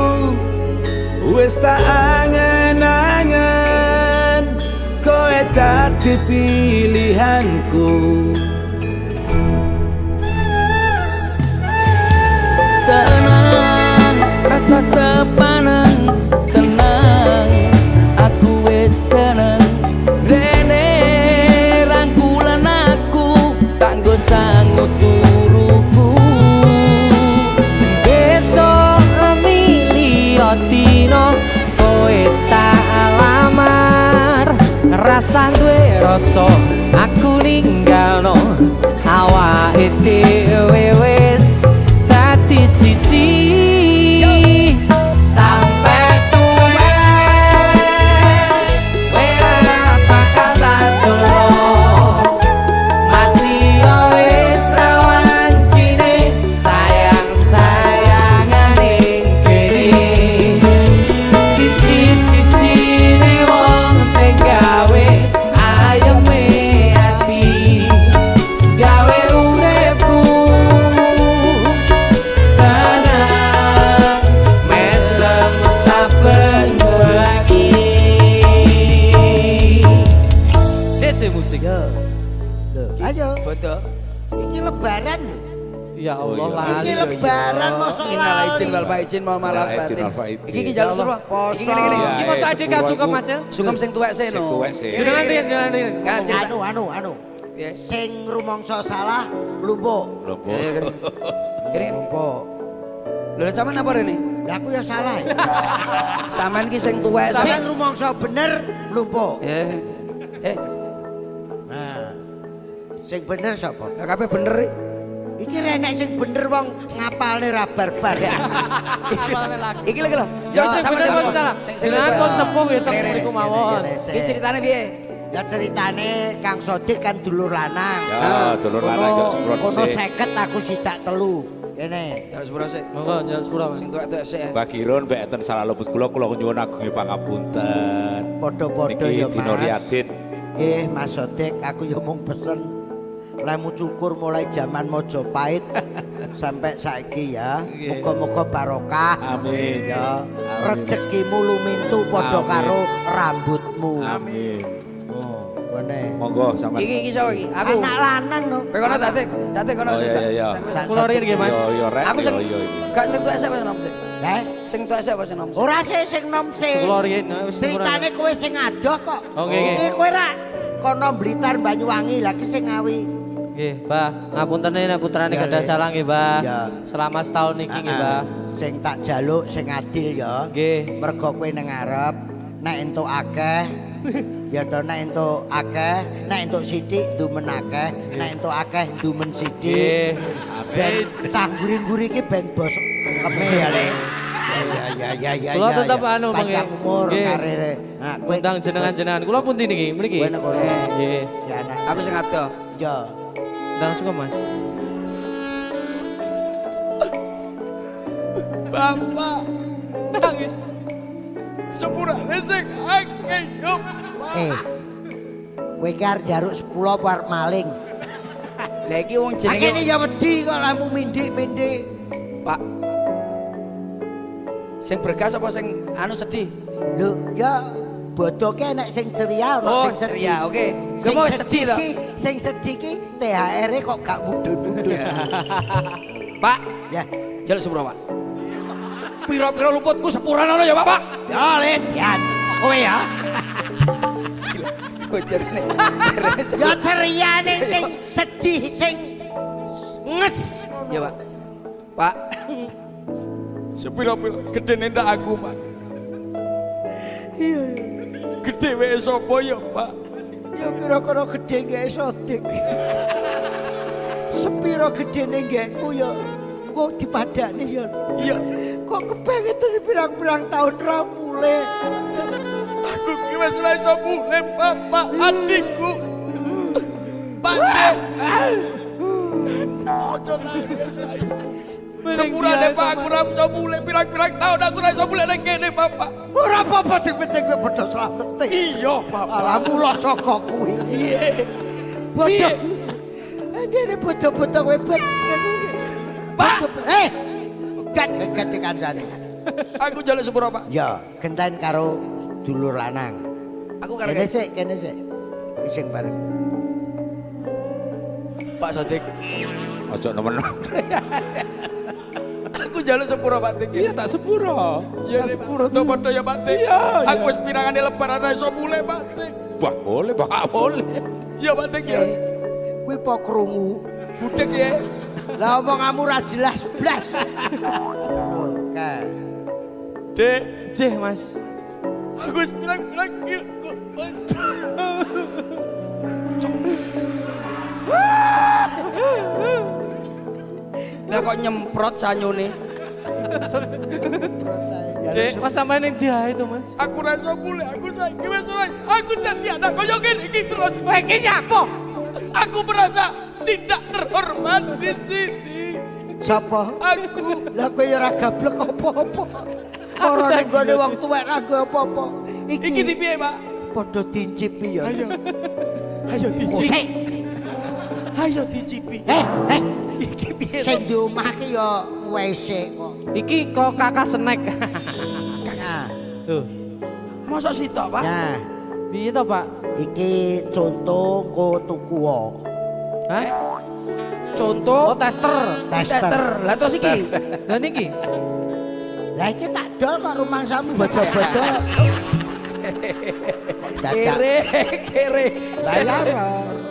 Speaker 2: Wes tangan-angan kowe dadi pilihanku.
Speaker 6: Tenang, rasa sepaneng, tenang, aku wis seneng. Rene rangkulan aku, kanggo sangu turuku. Besok milio dino, kowe tak lamar. Rasa duwe rasa, aku ninggalno awake dhewe wis dadi siji. Sampai tuwa kowe ora bakal tak jono. Masih wis rawan cine sayang-sayangan ning kene. Siji-sijine wong sing gawe ayeme ati, gawe uripku seneng mesem saben wengi. Dese musik.
Speaker 4: Ayo,
Speaker 6: Betul.
Speaker 4: iki lebaran lho.
Speaker 1: Ya Allah
Speaker 4: Iki
Speaker 1: lali.
Speaker 4: lebaran mosok
Speaker 6: Minal izin
Speaker 4: lali.
Speaker 6: wal faizin mohon maaf
Speaker 3: Minal izin
Speaker 6: batin.
Speaker 3: wal faizin.
Speaker 6: Iki jaluk terus.
Speaker 4: Poso.
Speaker 6: Iki ngene.
Speaker 1: Iki masa adik gak suka Mas ya?
Speaker 6: Sugem sing tuwek sih
Speaker 3: Sing
Speaker 6: no.
Speaker 3: tuwek sih.
Speaker 1: Jangan Rin, jangan Rin.
Speaker 6: Kan cerita.
Speaker 4: Anu.
Speaker 6: Ya.
Speaker 4: Sing rumangsa salah mlumpuk.
Speaker 3: Lopo.
Speaker 6: Ya kan. Kene.
Speaker 4: Mlumpuk.
Speaker 6: Lho sampean apa rene?
Speaker 4: Lah aku ya salah.
Speaker 6: Sampean iki sing tuwek.
Speaker 4: Sing rumangsa bener mlumpuk. Nah. Sing bener sapa?
Speaker 6: Lah kabeh bener iki.
Speaker 4: Iki renek sing bener wong ngapalne ra barbar.
Speaker 6: Iki lho.
Speaker 1: Ya sing bener kok salah. Jangan kon sepuh ya teng
Speaker 6: Kene,
Speaker 1: niku mawon.
Speaker 6: Iki ceritane piye?
Speaker 4: Ya ceritane Kang Sodik kan dulur lanang.
Speaker 3: Ya, dulur lanang yo semprot
Speaker 4: Kono
Speaker 3: sih.
Speaker 4: 50 aku sidak 3. Kene.
Speaker 6: Jaluk sepuro sih.
Speaker 1: Monggo jalan sepura Mas.
Speaker 6: Sing tuwek-tuwek sih.
Speaker 3: Mbak Girun, Mbak Enten salah lupus kula nyuwun agung pangapunten.
Speaker 4: Padha-padha
Speaker 3: Niki
Speaker 4: ya
Speaker 3: dino
Speaker 4: Mas.
Speaker 3: Riyadin.
Speaker 4: Nggih Mas Sodik, aku ya mung pesen lemu cukur mulai zaman Mojopahit sampai saiki ya. Muga-muga barokah.
Speaker 3: Amin.
Speaker 4: Ya.
Speaker 3: Amin.
Speaker 4: Rezekimu lumintu padha
Speaker 3: Amin.
Speaker 4: karo rambutmu.
Speaker 3: Amin.
Speaker 4: Oh, ngene.
Speaker 3: Monggo sampean.
Speaker 6: Iki sapa iki? Aku.
Speaker 4: Anak lanang no.
Speaker 6: Kowe kono Tatik kono.
Speaker 3: Oh, iya.
Speaker 1: Kula Rin nggih Mas.
Speaker 3: Yo rek.
Speaker 6: Aku sing
Speaker 3: Yo.
Speaker 6: gak sing tuwek sapa nom sih?
Speaker 4: Heh.
Speaker 6: Sing tuwek sapa sing nom sih?
Speaker 4: Ora sing nom sing.
Speaker 1: Kula Rin wis
Speaker 4: Ceritane kowe sing adoh kok.
Speaker 1: Oh, nggih,
Speaker 4: Iki kowe ra kono Blitar Banyuwangi lagi sing ngawi.
Speaker 1: Nggih, Mbah. Ngapunten nek putrane
Speaker 4: Ya,
Speaker 1: gadah
Speaker 4: Le.
Speaker 1: salah nggih, Mbah.
Speaker 4: Ya.
Speaker 1: Selama setahun iki nggih, Mbah.
Speaker 4: Sing tak jaluk sing adil ya.
Speaker 1: Nggih.
Speaker 4: Mergo kowe nang ngarep nek entuk akeh ya to nek entuk akeh, nek entuk sithik ndumen akeh, nek entuk akeh ndumen sithik.
Speaker 1: Nggih.
Speaker 4: Ben cah guri-guri iki ben bos keme ya Le. Ya.
Speaker 1: Kula tetep anu, Bang,
Speaker 4: panjang
Speaker 1: ya.
Speaker 4: umur
Speaker 1: Nggih.
Speaker 4: karire. Nah, kowe
Speaker 1: Undang jenengan-jenengan. Kula pundi niki? Mriki.
Speaker 4: kowe nek kono.
Speaker 1: Nggih.
Speaker 4: Ya anak.
Speaker 6: Aku sing adoh.
Speaker 4: Ya.
Speaker 1: Undang suka, Mas.
Speaker 6: Bapak
Speaker 1: Nangis.
Speaker 3: Sepurane sing akeh yo.
Speaker 4: Kowe iki arep njaruk 10 apa arep maling?
Speaker 6: Lah iki wong
Speaker 4: Akene
Speaker 6: jenenge
Speaker 4: ya wedi kok lamu mindik-mindik.
Speaker 6: Pak. Sing bergas apa sing anu sedih?
Speaker 4: Lho, ya bodoke enek sing ceria ono
Speaker 6: Oh,
Speaker 4: sing sedih.
Speaker 6: ceria, oke.
Speaker 4: Sing
Speaker 6: Gemuk
Speaker 4: sedih
Speaker 6: sedih to.
Speaker 4: ki, sing sedih ki THR-e kok gak mudhun-mudhun.
Speaker 6: Pak,
Speaker 4: Ya.
Speaker 6: jaluk sepuro, Pak. Piro-piro luputku sepurane ono ya, Pak.
Speaker 4: Ya letian. Kowe ya.
Speaker 6: Jarene.
Speaker 4: Ya ceriane sing sedih sing nges.
Speaker 6: Ya, Pak. Pak,
Speaker 3: Sepira-pira gedene ndak aku, Pak. Iya. Gede wae sapa ya, Pak?
Speaker 4: Ya kira-kira gedhe gak iso dik. Sepiro gedene gekku ya engko dipadakne ya.
Speaker 3: Iya.
Speaker 4: Kok kepengen dari pirang-pirang tahun ra mule.
Speaker 3: Aku ki wis ora iso mulih, Pak, adikku. Pak. Ojo nangis ae. Sepurane Pak aku ora iso mulih pirang-pirang tahun aku ora iso mulih nang kene, Bapak.
Speaker 4: Ora apa-apa sing penting kowe padha slamete.
Speaker 3: Iya, Bapak.
Speaker 4: Alah mula saka kuwi.
Speaker 3: Iya.
Speaker 4: Bodoh. Dene bodoh-bodoh kowe bet.
Speaker 6: Pak.
Speaker 4: Gat kancane.
Speaker 3: Aku jaluk sepuro, Pak.
Speaker 4: Ya, gentaen karo dulur lanang.
Speaker 6: aku karo
Speaker 4: Kene sik. Sing bareng.
Speaker 6: Pak Sodik.
Speaker 3: Ojo nemen.
Speaker 6: Aku jaluk sepuro, Pak Dik.
Speaker 2: Iya tak sepuro.
Speaker 3: Ya sepuro to padha ya, Pak Dik.
Speaker 2: Iya,
Speaker 3: Aku wis pirangane lebaran ora iso mulih, Pak Dik.
Speaker 2: Wah boleh, Pak boleh.
Speaker 3: Ya, Pak Dik ya.
Speaker 4: Kuwi po krungu.
Speaker 3: Budek ya.
Speaker 4: Lah omonganmu ra jelas blas. Oke.
Speaker 3: Dek,
Speaker 1: Jeh, Mas.
Speaker 3: aku wis pirang-pirang kok.
Speaker 6: Lah kok nyemprot sanyune?
Speaker 1: Dek, Mas sampean ning dia itu, Mas.
Speaker 3: Aku ora iso mulih, aku saiki wis ora. Aku dadi anak kaya ngene iki terus.
Speaker 1: Kowe iki nyapa?
Speaker 3: Aku merasa tidak terhormat di sini.
Speaker 4: Sapa?
Speaker 3: Aku
Speaker 4: Lah kowe ya ora gablek apa-apa. Ora ning gone wong tuwek ra nggo apa-apa.
Speaker 3: iki di piye, Pak?
Speaker 4: Padha dincipi ya.
Speaker 3: Ayo. Ayo dicipi.
Speaker 4: Kosek.
Speaker 3: Ayo dicipi.
Speaker 4: Iki piye? Sing di omah ki ya WC kok.
Speaker 1: Iki kok kakak snack.
Speaker 4: Nah,
Speaker 1: Tuh.
Speaker 6: Mosok sitok, Pak?
Speaker 4: nah,
Speaker 1: Piye to, Pak?
Speaker 4: iki contoh engko tuku wo.
Speaker 1: Hah? Oh,
Speaker 6: Contoh
Speaker 1: tester.
Speaker 6: tester. Lah terus iki.
Speaker 1: Lah niki.
Speaker 4: Lah iki tak dol kok rumangsamu bodo-bodo. Dadak.
Speaker 6: Kere.
Speaker 4: Bayar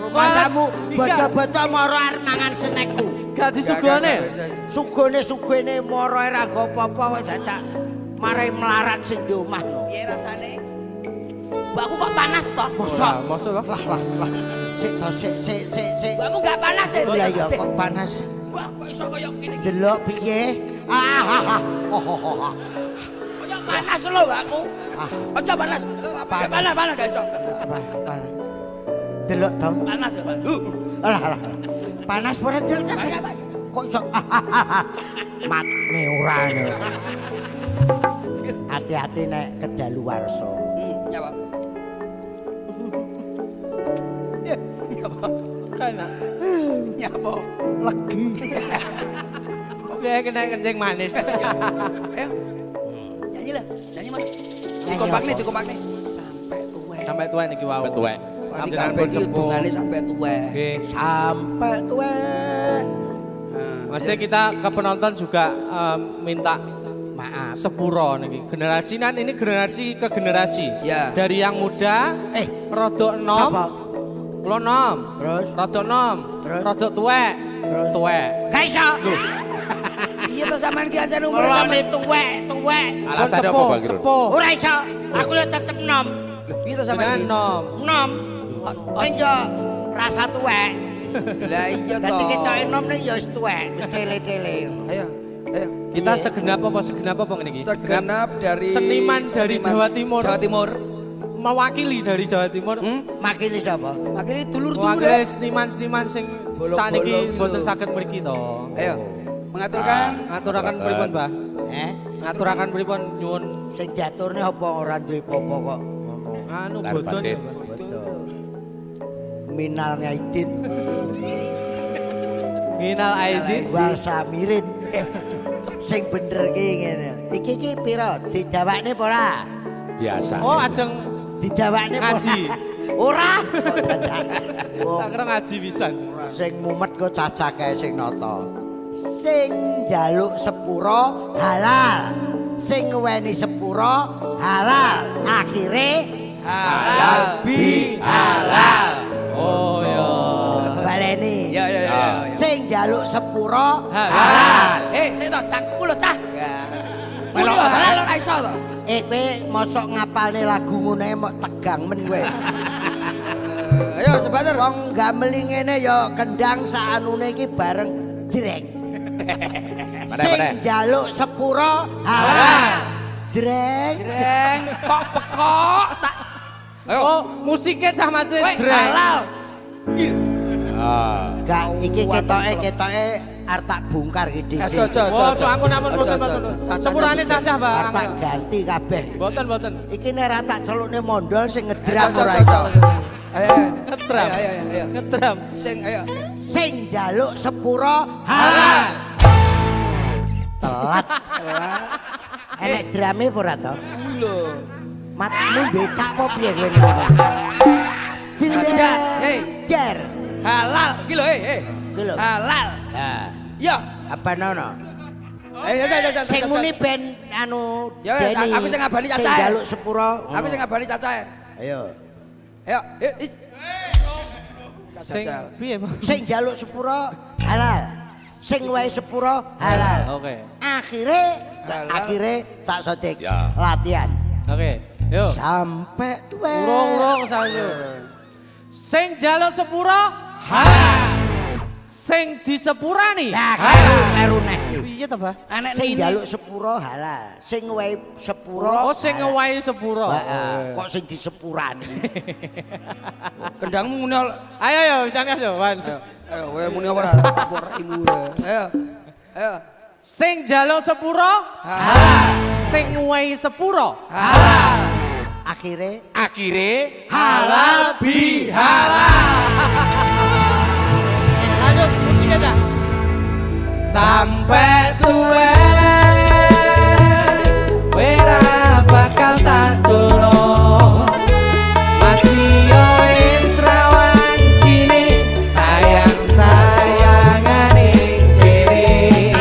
Speaker 4: rumangsamu bodo-bodo moro arep mangan snackku.
Speaker 1: Gak disugone.
Speaker 4: Sugone moro ora nggo apa-apa kok dadak marai melarat sing di omah no.
Speaker 6: Piye rasane? Mbakku kok panas toh?
Speaker 4: Mosok
Speaker 1: Mosok to?
Speaker 4: lah. Sik to sik.
Speaker 6: Mbakmu gak panas ya?
Speaker 4: Iya ya kok panas.
Speaker 6: Mbak kok iso kaya ngene iki?
Speaker 4: Delok piye?
Speaker 6: Kaya panas lho mbakku. Aja panas. Panas gak iso.
Speaker 4: Panas. Delok to.
Speaker 6: Panas ya, Pak.
Speaker 4: Alah. Panas ora delok. Kok iso mat meurane. Hati-hati nek kedaluwarsa.
Speaker 6: Ya, Pak. Ya, Pak.
Speaker 1: Kana.
Speaker 6: Ya, Pak.
Speaker 4: Legi.
Speaker 1: Dia kena kencing manis.
Speaker 6: Ayo. Nyanyi lah. Nyanyi, Mas. Dikompak nih. Sampai tuwek.
Speaker 1: Sampai tua niki wau.
Speaker 2: Sampai tuwek.
Speaker 6: Iki kabeh iki hubungane sampai tuwek.
Speaker 1: Oke.
Speaker 4: Sampai tuwek.
Speaker 1: Maksudnya kita ke penonton juga minta
Speaker 4: Maaf.
Speaker 1: sepuro niki. Generasi ini generasi ke generasi.
Speaker 6: Ya.
Speaker 1: Dari yang muda, rodok enom,
Speaker 4: Sapa?
Speaker 1: kulo enom,
Speaker 4: Terus?
Speaker 1: rodok enom,
Speaker 4: Terus?
Speaker 1: rodok tuwek,
Speaker 4: Terus?
Speaker 1: tuwek.
Speaker 4: Gak iso.
Speaker 6: Iya to sampean ki aja umur
Speaker 4: Mulane
Speaker 6: sampean.
Speaker 4: tuwek.
Speaker 2: Alasannya apa, Bang Irun?
Speaker 1: Sepuh.
Speaker 4: Ora iso. Aku ya tetep nom.
Speaker 6: Piye to sampean
Speaker 1: Dengan
Speaker 6: ki?
Speaker 1: enom.
Speaker 4: Nom. Enjo rasa tuwek.
Speaker 6: Lah iya to.
Speaker 4: Dadi kita enom nih ya wis tuwek, wis tele-tele.
Speaker 6: Ayo.
Speaker 1: Kita segenap apa niki?
Speaker 6: Segenap dari
Speaker 1: seniman dari Jawa Timur.
Speaker 6: Jawa Timur.
Speaker 1: Mewakili dari Jawa Timur.
Speaker 4: Makili sapa?
Speaker 6: Makanya dulur-dulur
Speaker 1: Mewakili
Speaker 6: ya.
Speaker 1: seniman-seniman sing
Speaker 6: Bolong-bolong
Speaker 1: saniki
Speaker 6: gitu.
Speaker 1: mboten saged mriki to.
Speaker 6: Ayo. Mengaturkan
Speaker 1: Ngaturaken pripun, Mbah? Ngaturaken pripun nyuwun
Speaker 4: Sing diaturne apa ora duwe apa kok ngono.
Speaker 1: anu
Speaker 3: Lar
Speaker 1: bodon
Speaker 3: batin.
Speaker 1: ya, Pak.
Speaker 4: Betul. Minal ngaidin
Speaker 1: Minal aizin.
Speaker 4: wal samirin. Sing bener ki ngene. Iki pira? Didawakne apa ora?
Speaker 3: Biasa.
Speaker 1: Oh, ajeng
Speaker 4: Didawakne apa
Speaker 1: ngaji.
Speaker 4: ora? Kok dadak. Wong
Speaker 1: Tak kira ngaji pisan.
Speaker 4: sing mumet kok cacah kae sing nata. Sing njaluk sepuro halal. Sing ngeweni sepuro halal. Akhire halal bi halal.
Speaker 1: Oh ya.
Speaker 4: Baleni.
Speaker 6: Ya.
Speaker 4: Sing njaluk sepuro
Speaker 1: Halal.
Speaker 4: halal.
Speaker 6: Saya toh cak kulo cah. Melok halal ora iso to.
Speaker 4: Kowe mosok ngapalne lagu ngono mok tegang men kowe.
Speaker 6: Ayo sebentar.
Speaker 4: Wong gameli ngene ya kendang saanune iki bareng jreng. Sing njaluk sepuro halal. Jreng.
Speaker 6: Jreng kok pekok tak. Ayo.
Speaker 1: Oh, musiknya cah Mas
Speaker 6: Kowe
Speaker 1: Jreng.
Speaker 6: halal.
Speaker 4: Gak iki ketoke arep tak bongkar iki dhisik.
Speaker 1: Oh, so ampun. Sepurane cacah, Pak.
Speaker 4: Arep tak ganti kabeh.
Speaker 1: Mboten.
Speaker 4: Iki nek ra tak celukne mondol sing ngedram ora iso.
Speaker 6: Ayo.
Speaker 1: Ngetram.
Speaker 6: Ayo.
Speaker 1: Ngetram.
Speaker 6: Ayo.
Speaker 4: Sing njaluk sepuro halal. Telat. Enek drame apa ora to?
Speaker 6: Lho.
Speaker 4: Matmu becak apa piye kowe ngono?
Speaker 6: Aja, hei.
Speaker 4: Jer.
Speaker 6: Halal iki lho,
Speaker 4: Iki lho.
Speaker 6: Halal.
Speaker 4: Nah,
Speaker 6: Ya.
Speaker 4: apa nono?
Speaker 6: Ayo.
Speaker 4: Sing muni ben anu
Speaker 6: Ya, wes,
Speaker 4: Deni.
Speaker 6: aku sing ngabani
Speaker 4: Sing
Speaker 6: cacah.
Speaker 4: njaluk sepuro.
Speaker 6: Aku sing ngabani cacah.
Speaker 4: Ayo.
Speaker 6: Ayo.
Speaker 1: Sing piye, Pak?
Speaker 4: Sing njaluk sepuro halal. Sing wae sepuro halal.
Speaker 1: Oke.
Speaker 4: Akhire Cak Sodik
Speaker 3: Ya.
Speaker 4: latihan.
Speaker 1: Oke. Yuk.
Speaker 4: Sampai tuwe.
Speaker 1: Urung sayu. Sing njaluk sepuro halal. Sing disepurani
Speaker 4: Nah, karo nek iki.
Speaker 1: piye to, Pak?
Speaker 6: Anek
Speaker 4: Sing
Speaker 6: nini.
Speaker 4: njaluk sepuro halal. Sing wae sepuro.
Speaker 1: Oh, sing ngewahi sepuro.
Speaker 4: Heeh. Kok sing disepurani?
Speaker 6: Kendangmu muni
Speaker 1: Ayo bisa yo, Wan.
Speaker 6: ayo kowe muni ora tak raimu. Ayo.
Speaker 1: Sing njaluk sepuro
Speaker 6: Halal.
Speaker 1: sing ngewahi sepuro.
Speaker 6: Halal.
Speaker 4: Akhire
Speaker 6: Halal bi halal.
Speaker 1: Lanjut musik aja. Sampai tuwe wera bakal tak culno. Masih yo wis rawan cine sayang-sayangane kene.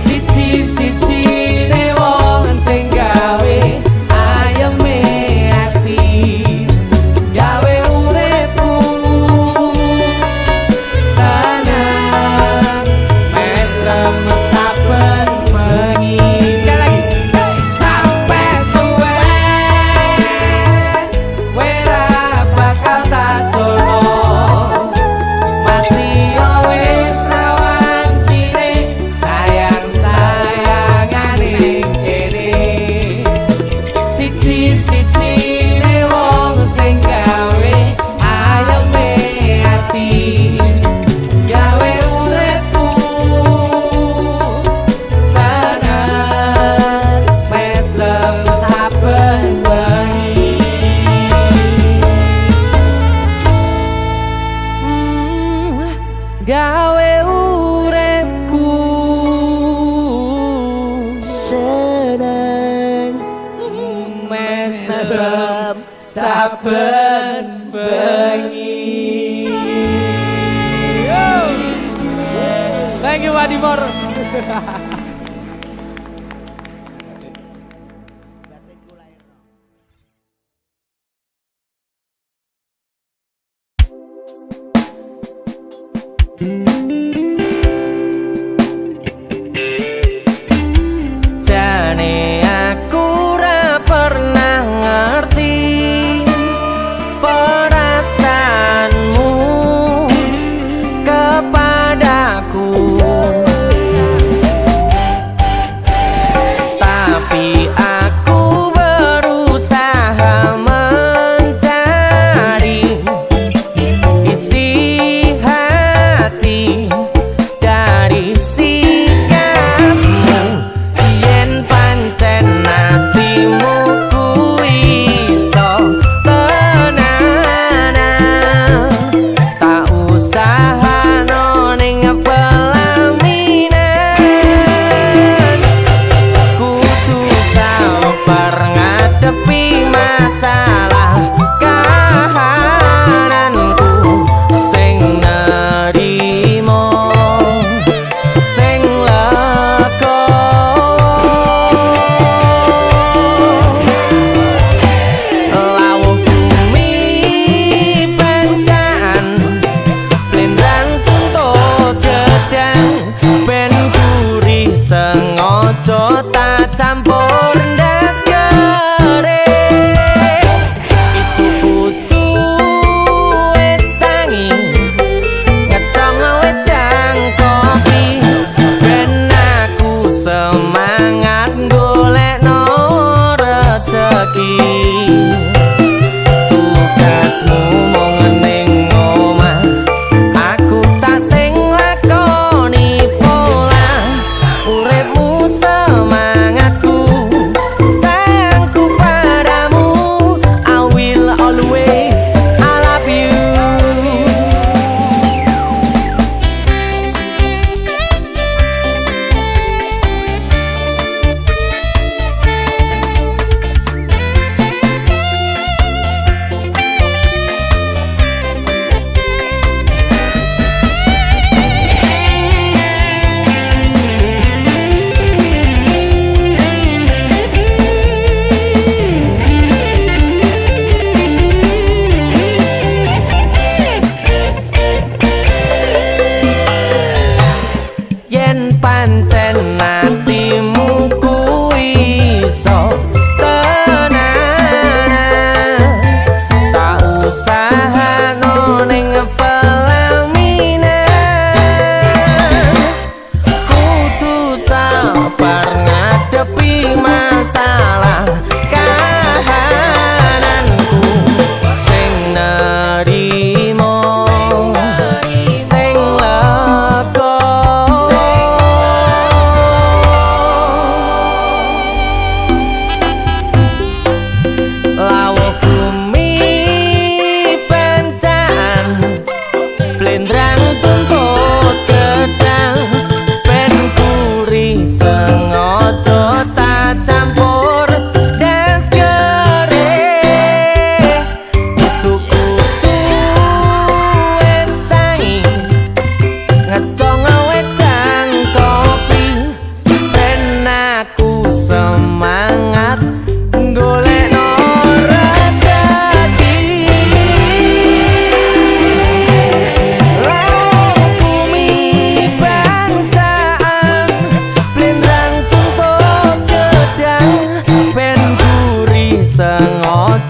Speaker 1: Siji-sijine wong sing gawe ayeme ati. Gawe uripku seneng mesem saben bengi. Sekali lagi. Sampai tuwe wera bakal tak jono. Masih yo wis rawan cine sayang-sayangane kene. Siji-sijine wong sing gawe ayeme ati. Gawe uripku seneng mesem saben bengi. Gawe uripku
Speaker 4: seneng
Speaker 1: mesem saben bengi. Thank you, Wadimor. Jane aku ora pernah ngerti perasaanmu kepadaku.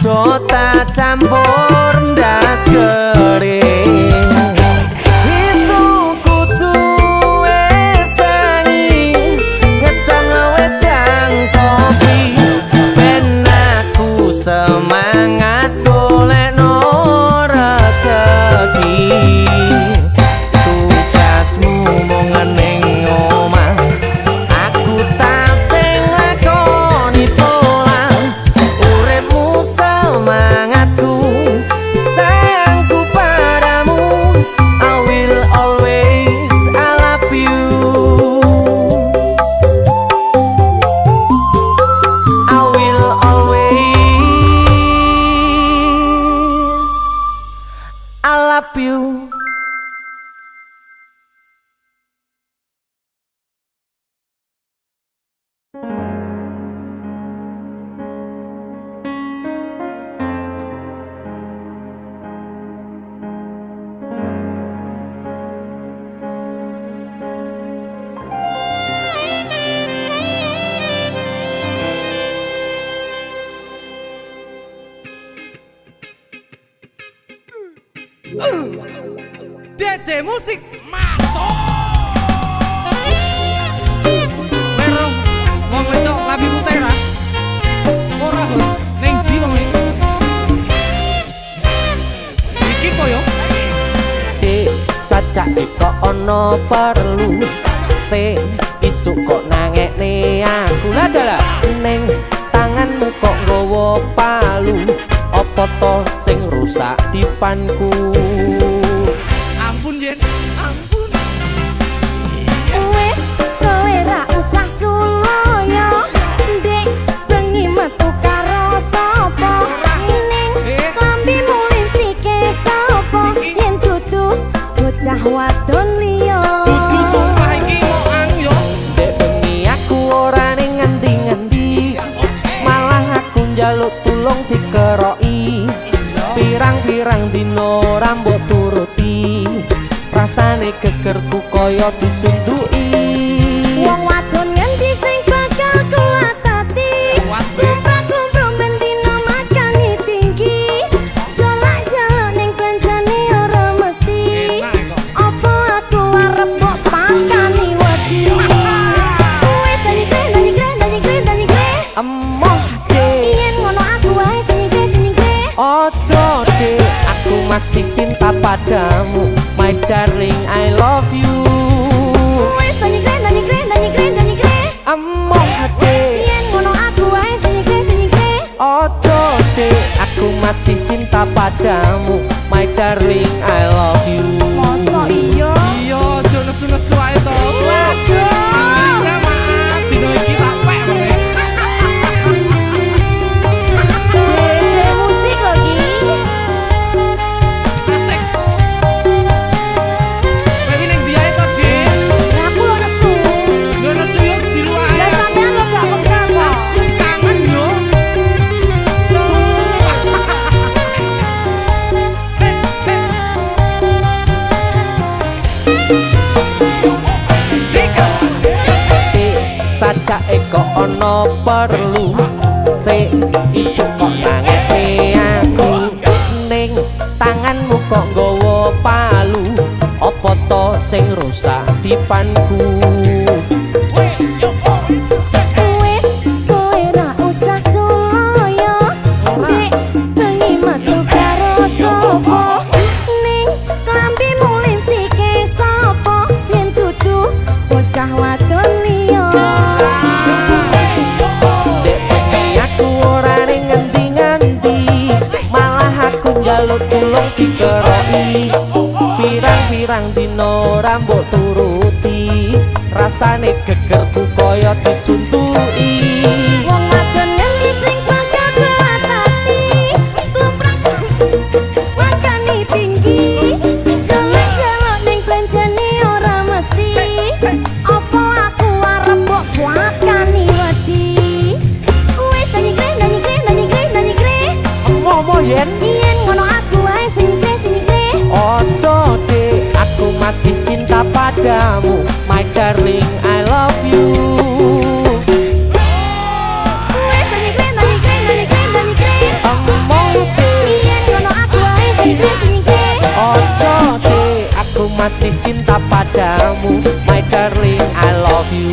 Speaker 7: Ojo tak campur ndas kering isu kudu esangi ngecang wedang kopi ben aku semangat golekno rezeki tugasmu mung ning omah aku tak sing lakoni pola uripmu semangatku sayangku padamu I will always I love you I will always I love you.
Speaker 1: DJ musik masuk. Mero, wong wedok labi putih ra? Ora, Bos. Ning ndi wong iki? Iki koyo
Speaker 7: Sajake kok ono perlu sing isuk kok nangekne aku lah dalah ning tanganmu kok nggawa palu apa to sing rusak dipanku
Speaker 1: ampun yen, ampun.
Speaker 8: Wis kowe ra usah suloyo ndek bengi metu karo sapa ning klambimu lipstike sapa yen dudu bocah wadon liya
Speaker 1: Dudu sumpah iki ngoang yo.
Speaker 7: dek bengi aku ora ning ngendi-ngendi malah aku njaluk tulung dikeroki pirang-pirang dino rambut turuti rasane gegerku kaya disunduki
Speaker 8: wong wadon ngendi sing bakal kuatati lumpak-lumpruk ben dina makani tinggi jolak-jolak ning planjane ora mesti apa aku arep mbok pakani wedi wis nanyigre
Speaker 7: emoh dek
Speaker 8: yen ngono aku wae senyigre
Speaker 7: ojo dek aku masih cinta padamu my darling I love you
Speaker 8: wis nanyigre
Speaker 7: emoh dek
Speaker 8: yen ngono aku wae senyigre
Speaker 7: ojo dek aku masih cinta padamu my darling I love you
Speaker 8: mosok iya
Speaker 1: Iya, aja nesu-nesu ae to.
Speaker 8: waduh
Speaker 1: Asli maaf, dino iki tak pek meneh.
Speaker 8: DJ musik lagi
Speaker 1: Asik. Kowe iki ning ndi ae to, Dik?
Speaker 8: aku lo nesu
Speaker 1: Yo nesu yo di luar
Speaker 8: lah
Speaker 1: ae.
Speaker 8: sampean lo gak peka kok
Speaker 1: Kangen yo. Sumpah.
Speaker 7: sajake kok ono perlu sik isu kok nangekne aku ning tanganmu kok nggawa palu apa to sing rusak dipanku
Speaker 8: wis kowe ra usah suloyo dek bengi metu karo sapa ning klambimu lipstike sapa yen dudu bocah wadon liya
Speaker 7: dek bengi aku ora ning ngendi-ngendi malah aku njaluk tulung dikeroki pirang-pirang dino rambut turuti rasane gegerku kaya disuntuki
Speaker 8: wong wadon ngendi sing bakal kuatati lumprak makani tinggi jalan-jalan ning planjane ora mesti apa aku arep mbok makani wedi wis nanyigre
Speaker 7: emoh yen
Speaker 8: yen ngono aku wae senyigre
Speaker 7: ojo dek aku masih cinta padamu my darling I love you
Speaker 8: wis nanyigre
Speaker 7: emoh masih cinta padamu, my darling, I love you.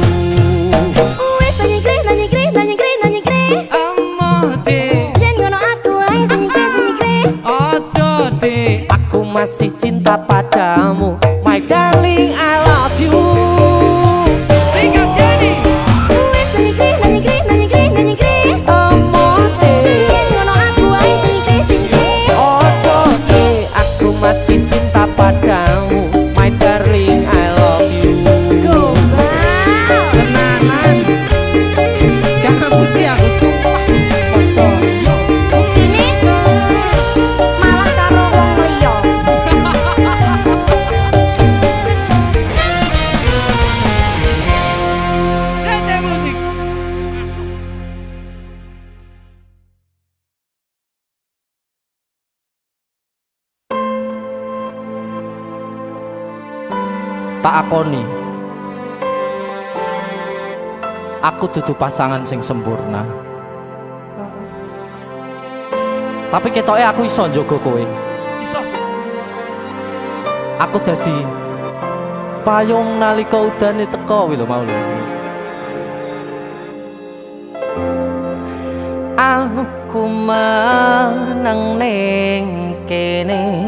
Speaker 8: Wes nanya kre, nanya kre, nanya kre, nanya kre.
Speaker 1: Amor de,
Speaker 8: Yen ngono aku ae sing kre.
Speaker 1: ojo de.
Speaker 7: Aku masih cinta padamu, my darling, I love you.
Speaker 1: Singkat jadi.
Speaker 8: Wes nanya kre, nanya kre, nanya kre, nanya kre.
Speaker 7: Amor de,
Speaker 8: Yen ngono aku ae sing kre.
Speaker 7: ojo de. Aku masih cinta padamu, my darling, I love you.
Speaker 8: Gombal.
Speaker 1: Tenangan. Kamu sih aku sumpah.
Speaker 8: Buktine malah karo wong liya.
Speaker 1: DC musik.
Speaker 2: Tak akoni, aku dudu pasangan sing sempurna. Tapi ketoke aku iso njogo kowe.
Speaker 4: Iso.
Speaker 2: Aku dadi payung nalika udane teka kuwi lho mau lho.
Speaker 7: Aku meneng ning kene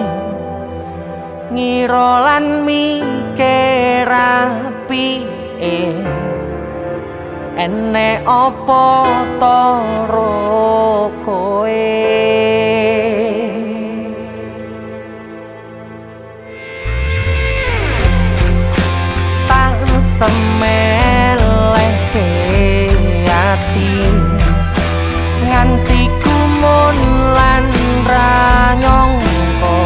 Speaker 7: ngira lan mikir apike enek apa to ro kowe. Tak semelehke ati nganti kumun lan ra nyangka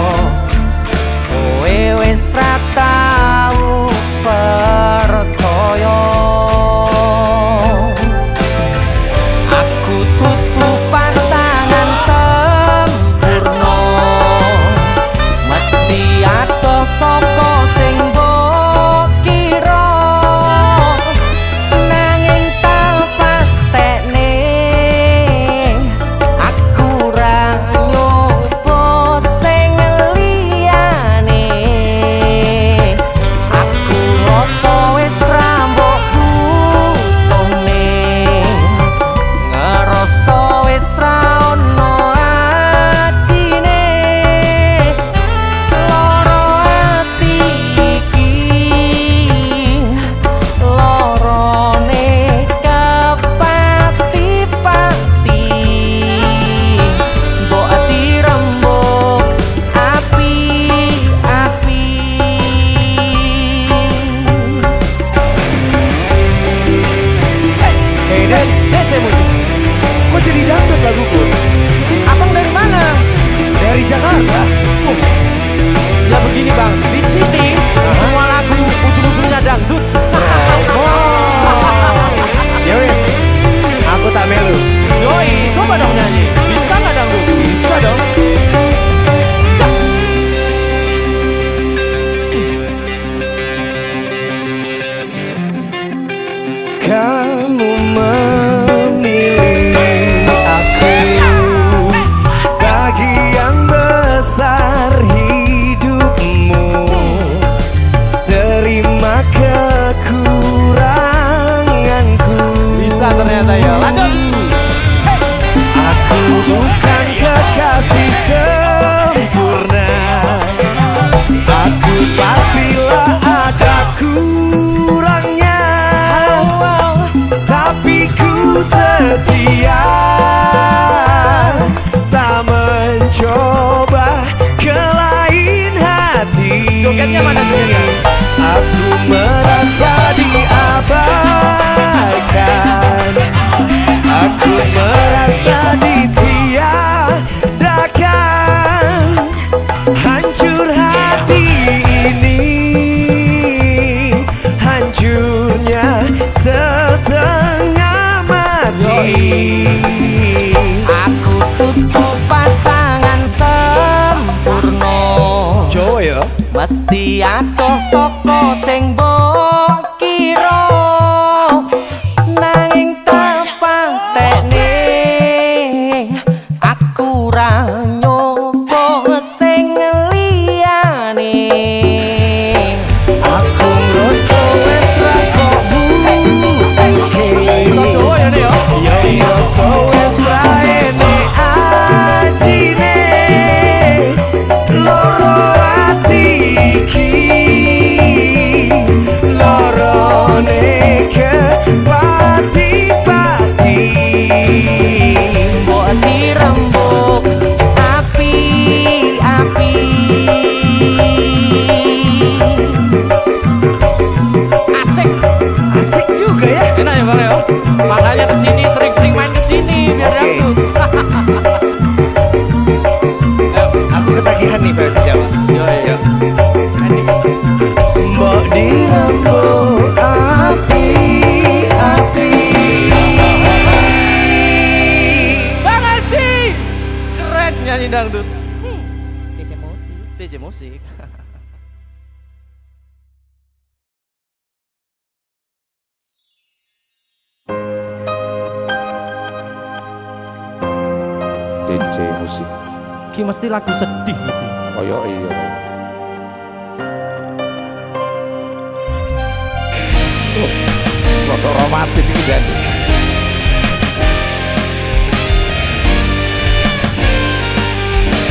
Speaker 7: kowe wis ra tau percaya. Aku tutu pasangan sempurna, mesti ada saka sing mbok kira, nanging tak pastekne aku ra nyoba sing liyane. Aku rasa wis ra mbok butuhne, ngerasa wis ra ono atine. Loro ati iki lorone kepati-pati, mbok ati rembug api-api.
Speaker 1: Hey Dan, DC musik.
Speaker 4: Kok jadi dangdut laguku?
Speaker 1: Abang dari mana?
Speaker 4: Dari Jakarta.
Speaker 1: Ya begini bang, di sini semua lagu ujung-ujungnya dangdut.
Speaker 4: Ya wes. Aku tak melu.
Speaker 1: Yoi, coba dong nyanyi. Bisa nggak dangdut?
Speaker 4: Bisa dong.
Speaker 2: Kamu memilih aku, bagian besar hidupmu. Terima kekuranganku.
Speaker 1: Bisa ternyata ya. Lanjut.
Speaker 2: Aku bukan kekasih sempurna, aku pastilah ada kurangnya, tapi ku setia, tak mencoba ke lain hati.
Speaker 1: Jogetnya mana jogetnya?
Speaker 2: Aku merasa diabaikan, aku merasa ditiadakan. Hancur hati ini, hancurnya setengah mati. Aku tutup pasangan sempurna,
Speaker 4: Joyo.
Speaker 7: mesti ada saka sing mbok kira, nanging tak pastekne aku ra nyoba sing liyane. wes raene ajine loro ati iki lorone kebati-bati mbok dirembuk api-api
Speaker 4: Asik juga ya.
Speaker 1: Enak ya Bang ya? Makanya kesini, sering-sering main kesini biar
Speaker 4: Oke.
Speaker 1: dangdut.
Speaker 4: Aku ketagihan nih bahasa Jawa.
Speaker 1: Yo.
Speaker 7: mbok dirembuk api-api
Speaker 1: Bang Haji! Keren nyanyi dangdut. TC Musik.
Speaker 3: DJ musik.
Speaker 2: Ki mesti lagu sedih itu.
Speaker 3: Oh iya. Foto romantis ini dan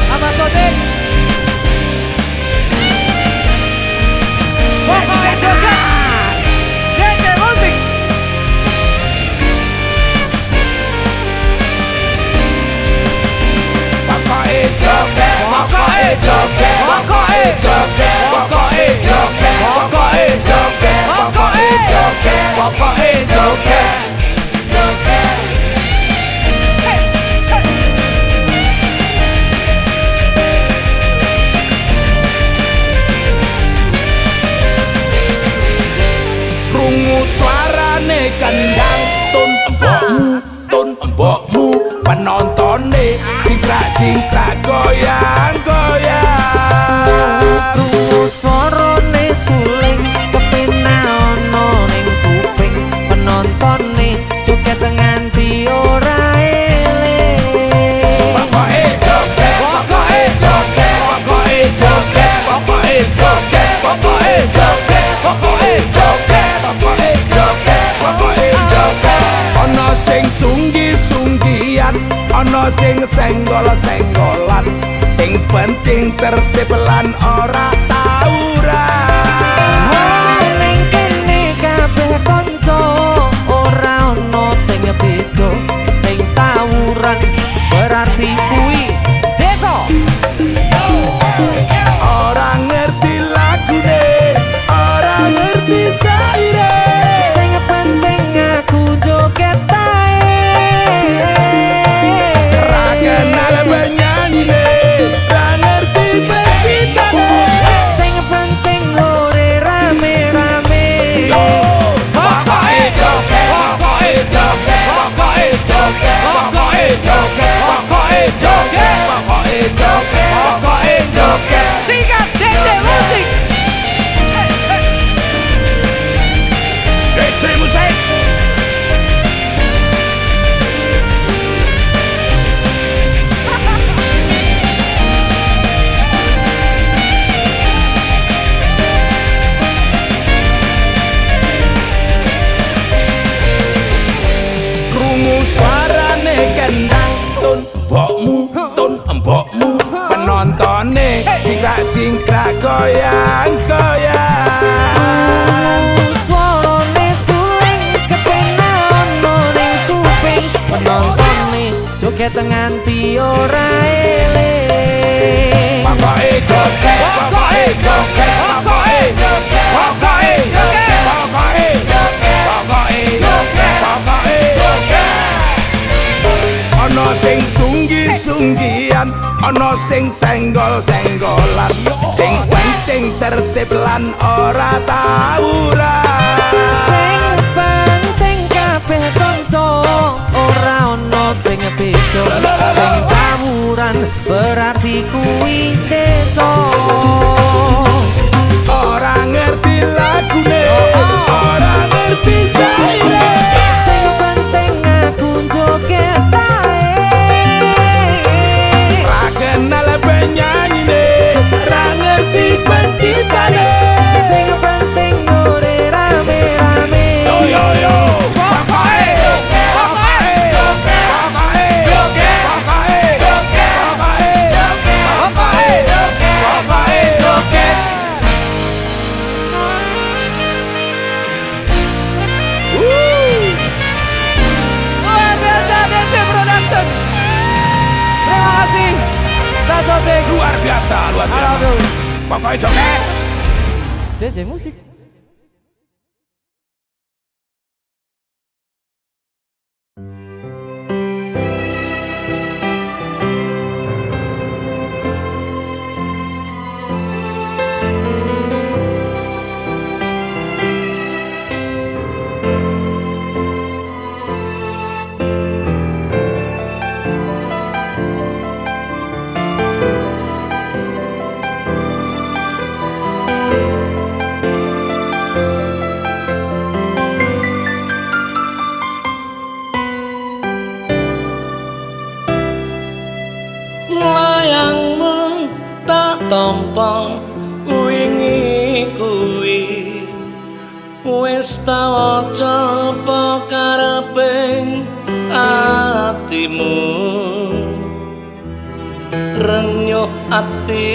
Speaker 1: Sama Sodik. Pokoknya joget. TC Musik.
Speaker 3: krungu suarane kendang tun embokmu penontone jingkrak goyang
Speaker 7: krungu swarane suling kepenak ana ning kuping penontone joget nganti ora eling
Speaker 3: ana sing sunggi-sunggian ana sing senggol-senggolan sing penting tertib lan ora tawuran
Speaker 7: ning kene kabeh kanca ora ana sing beda sing tawuran berarti kuwi desa
Speaker 3: ora ngerti lagune ora ngerti saire
Speaker 7: sing penting aku joget tae
Speaker 3: ra kenal penyanyine ra ngerti penciptane
Speaker 7: sing penting ore rame-rame
Speaker 1: Sikat TC Musik.
Speaker 3: DJ musik krungu suarane kendang tun embokmu penontone jingkrak goyang
Speaker 7: swarane suling kepenak ana ning kuping penontone joget nganti ora eling
Speaker 3: ana sing sunggi-sunggian ana sing senggol-senggolan sing penting tertib lan ora tawuran
Speaker 7: sing penting kabeh kanca ora ana sing beda sing tawuran berarti kuwi desa
Speaker 3: ora ngerti lagune ora ngerti saire
Speaker 7: sing penting aku joget tae
Speaker 3: ra kenal penyanyine ra ngerti penciptane
Speaker 7: sing penting ore rame-rame
Speaker 3: yo Luar biasa, luar biasa. Pokoknya joget.
Speaker 1: DJ musik.
Speaker 2: Layangmu tak tampa wingi kuwi wis tau coba kareping atimu renyuh ati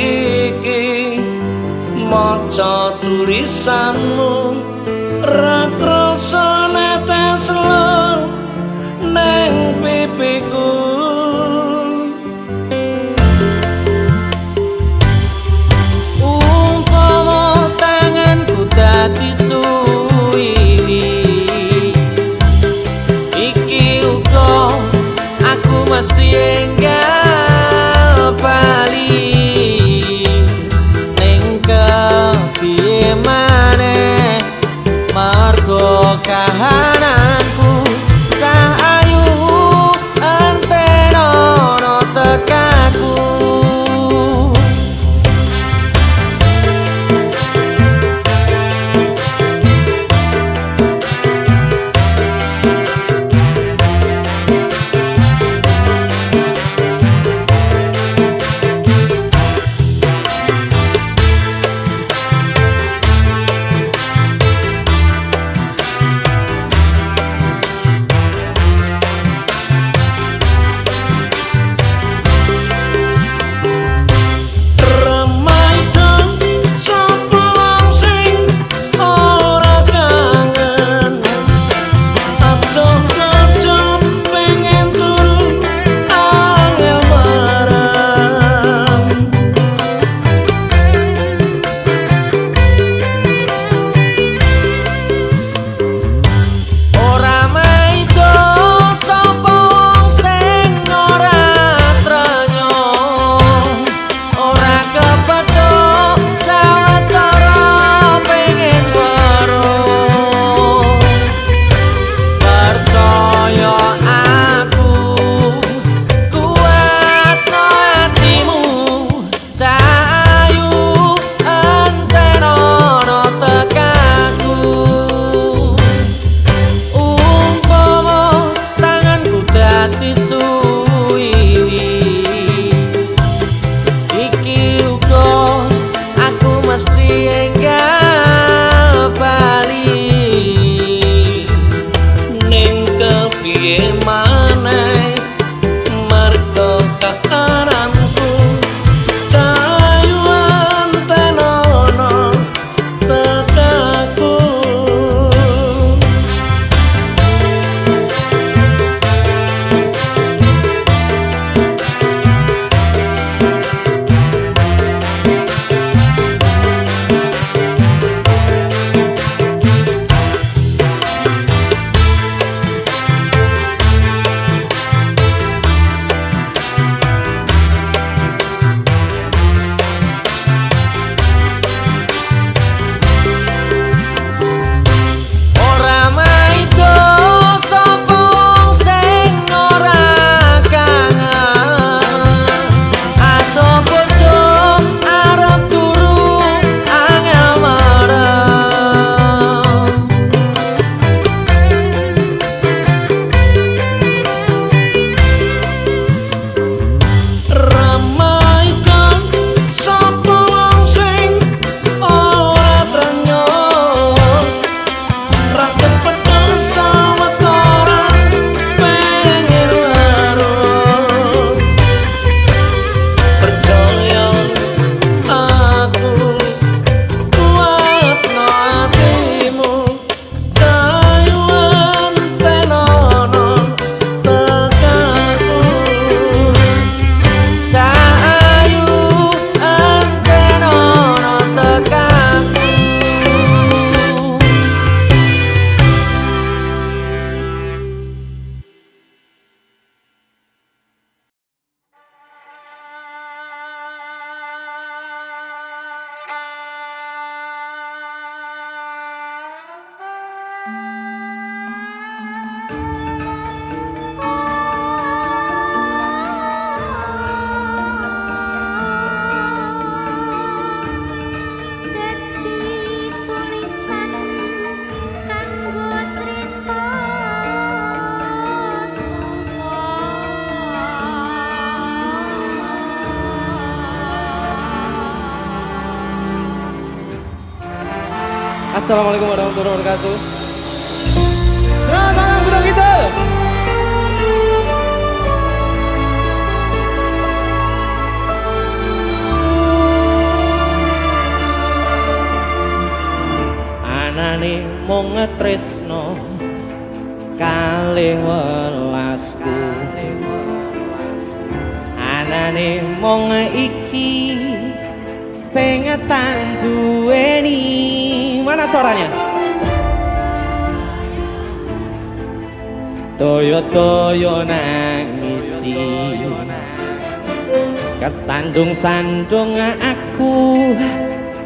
Speaker 2: iki maca tulisanmu ra krasa netes lo neng pipiku dadi suwini iki uga aku mesti enggal bali ning kepiye maneh margo kahananku cah ayu ante
Speaker 1: Assalamualaikum warahmatullahi wabarakatuh. Selamat malam Gunung Kidul.
Speaker 7: Anane mung tresno kalih welasku, anane mung iki sing tak duweni. Mana suaranya? Toyo-toyo nangisi, kesandung-sandung aku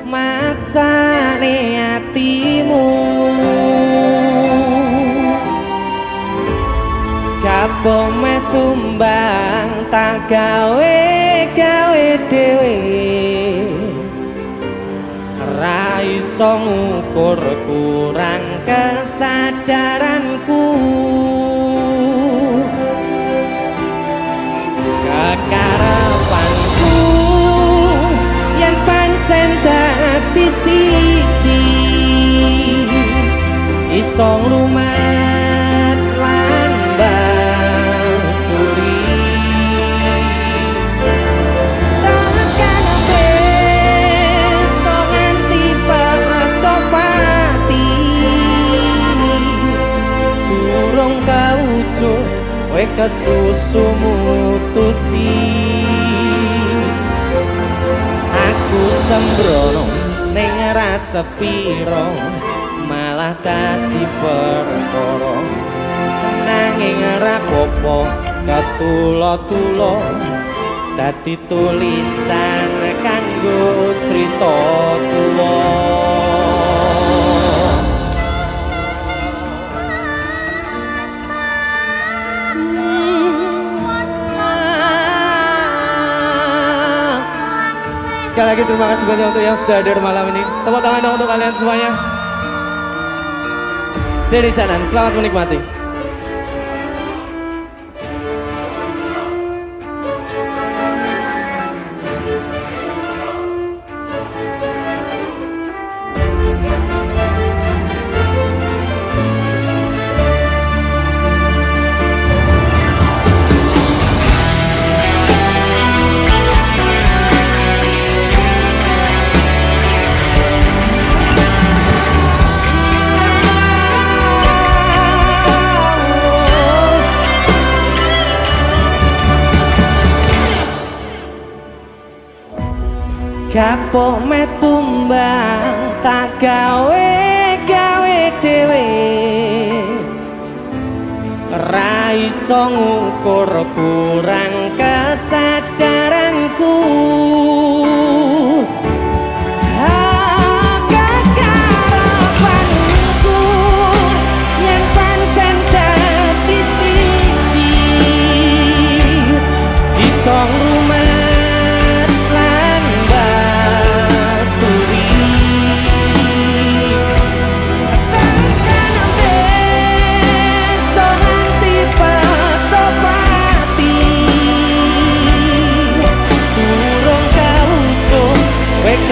Speaker 7: maksane hatimu. Kapok meh tumbang tak gawe dhewe, ra iso ngukur kurang kesadaranku. Kekarepanku yen pancen dadi siji, iso nglumat lan baturi. Takkan besok nganti pato pati, durung kawujud kowe kesusu mutusi. Aku sembrono ning ra sepiro, malah dadi perkara. Nanging ra popo ketulo-tulo, dadi tulisan kanggo crita tuwa.
Speaker 1: Sekali lagi terima kasih banyak untuk yang sudah hadir malam ini. Tepuk tangan dong untuk kalian semuanya. Dedi Canan, selamat menikmati.
Speaker 7: Kapok meh tumbang tak gawe dhewe, ra iso ngukur kurang kesadaranku. Kekarepanku yen pancen dadi siji, iso nglumat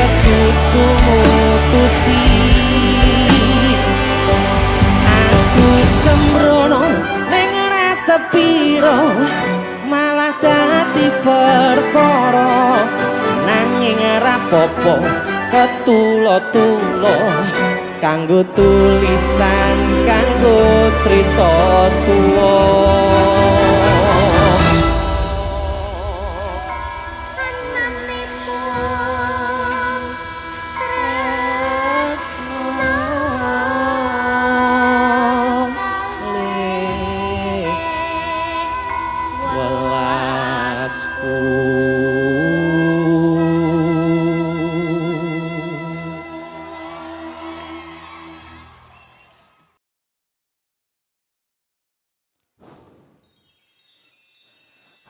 Speaker 7: kesusu mutusi. Aku sembrono ning ora sepiro, malah dadi perkara. Nanging ora popo ketulo-tulo, kanggo tulisan kanggo crita tuwa.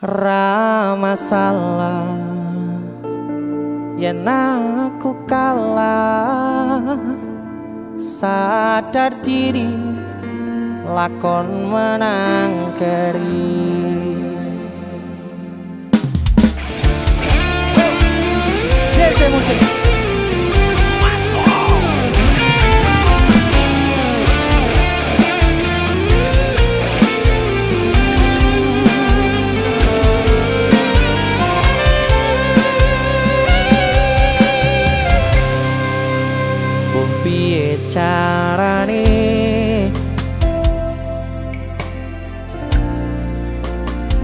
Speaker 7: Ra masalah yen aku kalah, sadar diri lakon menang keri.
Speaker 1: DC Musik.
Speaker 7: carane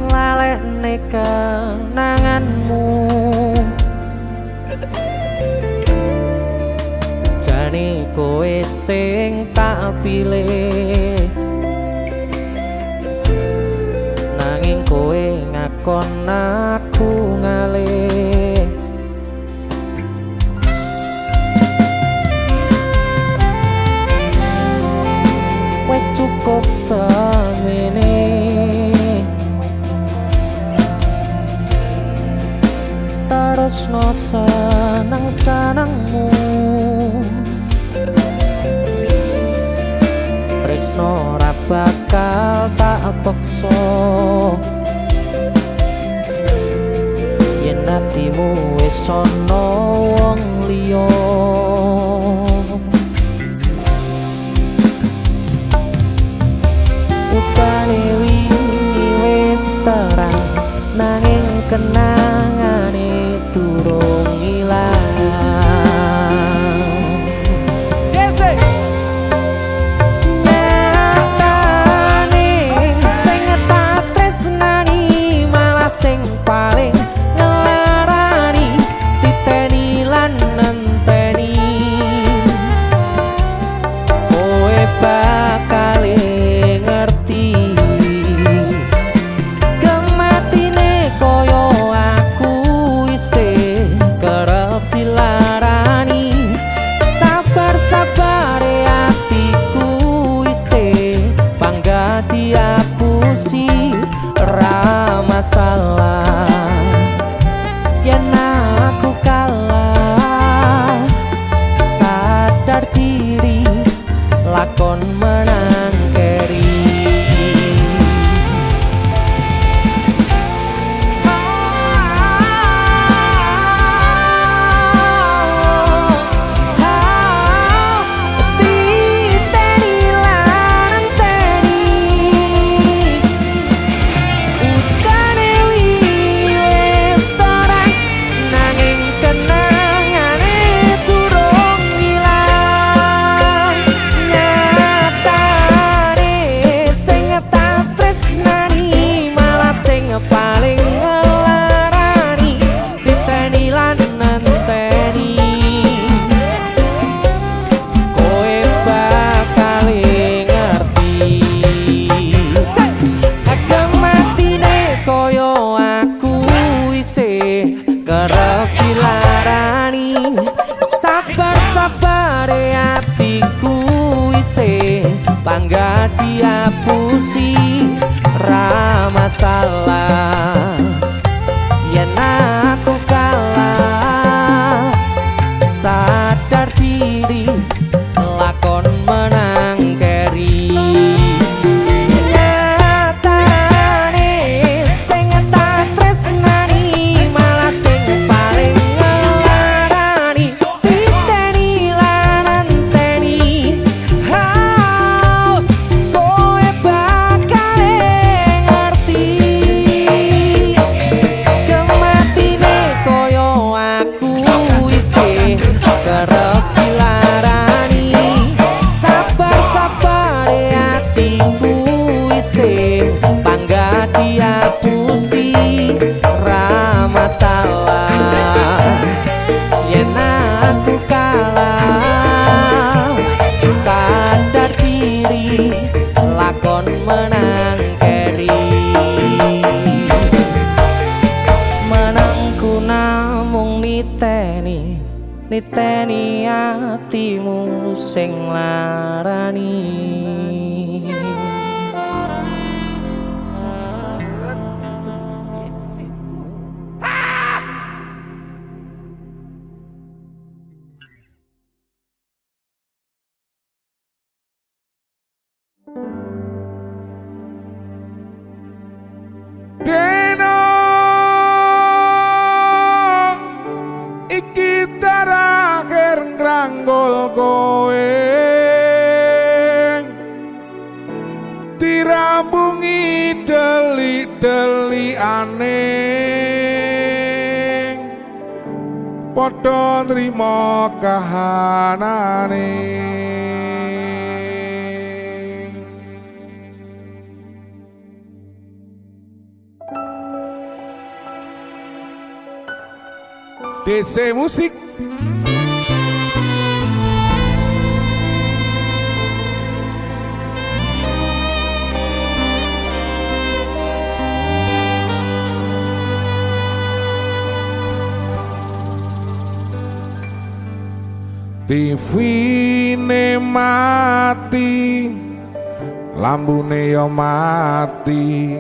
Speaker 7: lalekne kenanganmu jane kowe sing tak pilih nanging kowe ngakon aku ngalih wes cukup semene terus no seneng-senengmu tresno ora bakal tak paksa yen atimu wis ana wong liya upane wingi wis terang nanging kenangane durung ilang nyatane sing tak tresnani malah sing paling ngelarani titeni lan nenteni kowe bakal ngerti kematine koyo aku isih kerep dilarani sabar-sabar atiku isih bangga diapusi ra masalah yen aku kalah sadar diri lakon menang keri titeni lan teni utane wis terang nanging kenangane durung ilang nyatane sing tak tresnani malah sing paling ngelarani titeni lan nenteni kowe bakal ngerti kematine koyo aku isih kerep dilarani sabar-sabar atiku isih bangga diapusi ra masalah yen aku kalah sadar diri lakon menang keri nyatane sing tak tresnani malah sing paling ngelarani titeni lan anteni kowe bakal ngerti kematine koyo aku isih kerep dilarani sabar-sabar atiku isih bangga diapusi ra masalah yen aku kalah sadar diri lakon menang keri menangku namung niteni atimu sing larani
Speaker 3: Deno iki terakhir ngranggol kowe dirambungi delik-delikane
Speaker 9: padha nrimo kahanane. DC Musik. TV ne mati, lambune yo mati,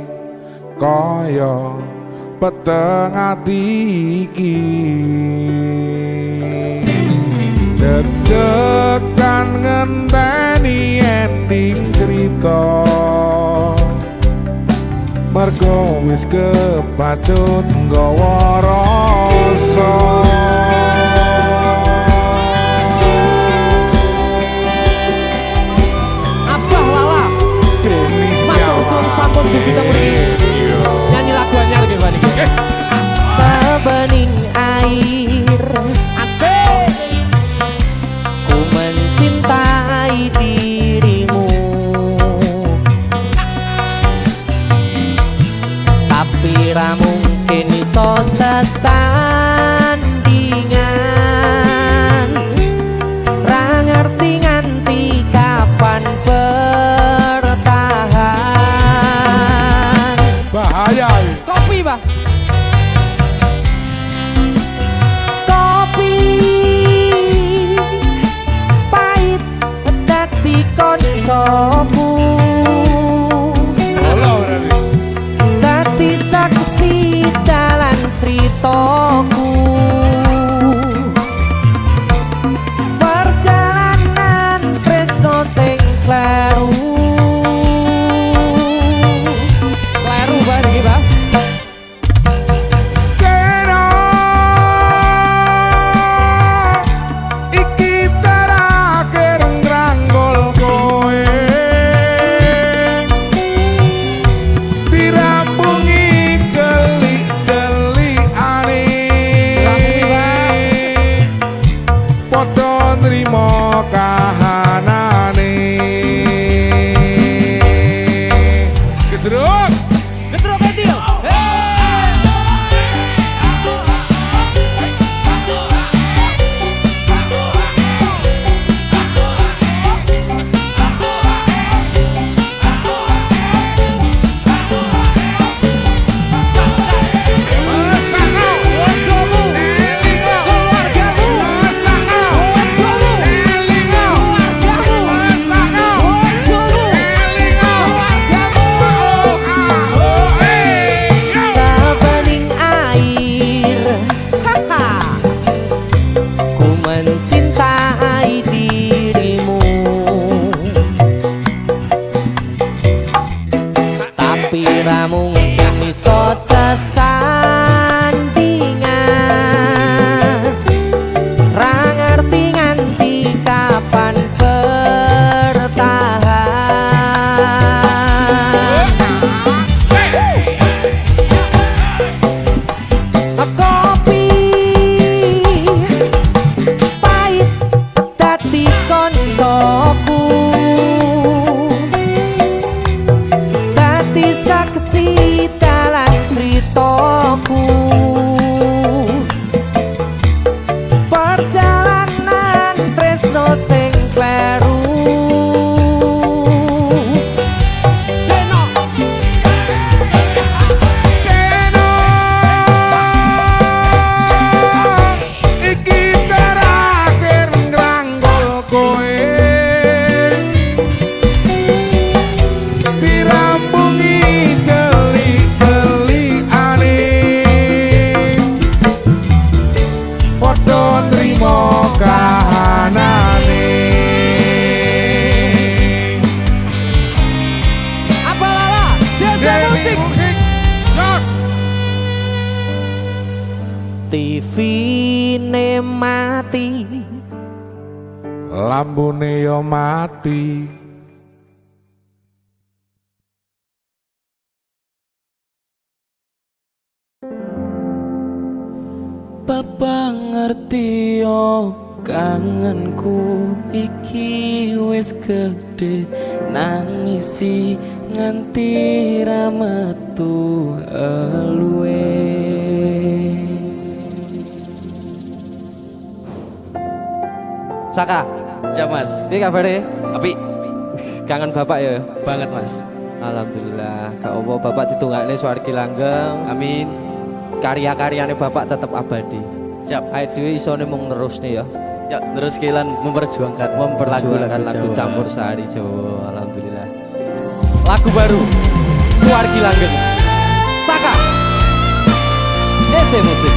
Speaker 9: kaya peteng ati iki. Deg-degan ngenteni ending cerita, mergo wis kepacut nggawa rasa.
Speaker 7: Sampun kita mriki nyanyi lagu anyar nggih Pak niki. Sebening air asik ku mencintai dirimu, tapi ra mungkin iso sesandingan, ra ngerti nganti kapan
Speaker 9: bahaya.
Speaker 7: Kopi, Pak. Kopi pahit dadi koncoku, dadi saksi dalan critaku, perjalanan tresno sing kleru. TV-ne mati,
Speaker 9: lambune yo mati.
Speaker 2: Papa ngerti yo kangenku iki wis gede nangisi nganti ra metu eluwe.
Speaker 1: Saka,
Speaker 2: Siap mas.
Speaker 1: ini kabarnya?
Speaker 2: Tapi
Speaker 1: Kangen bapak ya?
Speaker 2: banget mas.
Speaker 1: Alhamdulillah, gak apa bapak ditungakne swargi langgeng.
Speaker 2: Amin.
Speaker 1: Karya-karyane bapak tetap abadi.
Speaker 2: Siap.
Speaker 1: Ayo dhewe isone mung terus nih ya.
Speaker 2: Ya terus Kilan memperjuangkan
Speaker 1: Lagu
Speaker 2: Jawa.
Speaker 1: campur sari Jawa. Alhamdulillah. Lagu baru Swargi Langgeng. Saka. JC Musik.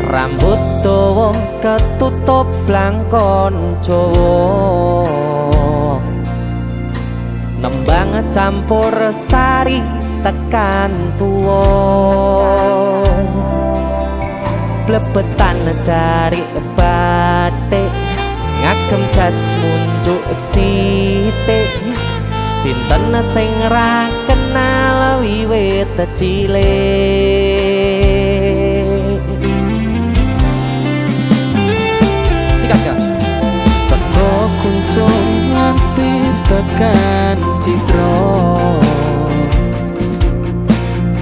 Speaker 7: Rambut dawa ketutup blangkon Jawa, nembang campur sari tekan tuwa, blebetan jari batik ngagem jas munjuk sithik, sinten sing ra kenal wiwit cilik. Seko kuncung nganti tekan citra,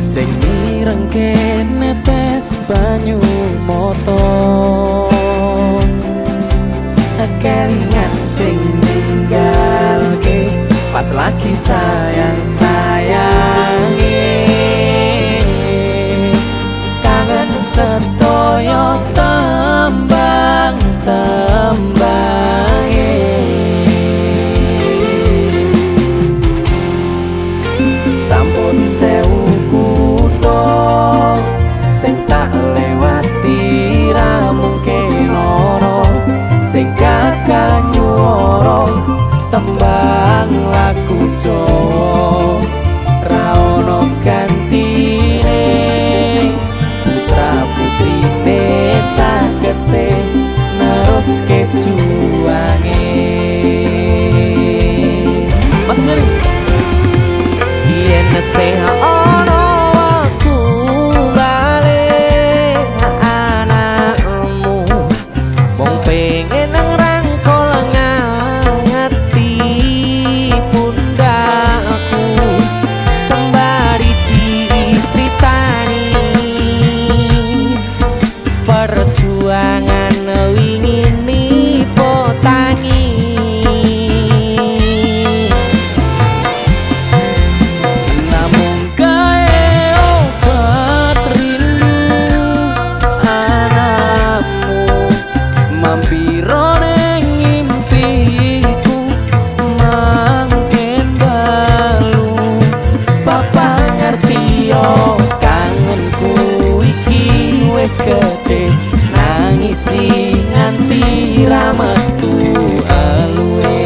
Speaker 7: sing mirengke netes banyu mata, kelingan sing ninggalke pas lagi sayang-sayange, kangen sedaya tembang-tembange, sampun sewu kutha sing tak lewati ra mungkin lara, sing kakak nyuara tembang lagu Jawa ra ono gantine, putra putrine sagete neruske juange. Mas Nuri yen sing ono waktu balik anakmu mung pengen ngrangkul ngati pundakku sembari dicritani perjuangan wingi nipo tangi, namun kae obat rindu anakmu mampiro ning impiku mangken dalu. Papa ngerti yo kangenku iki wis gede nangisi nganti ra metu eluwe.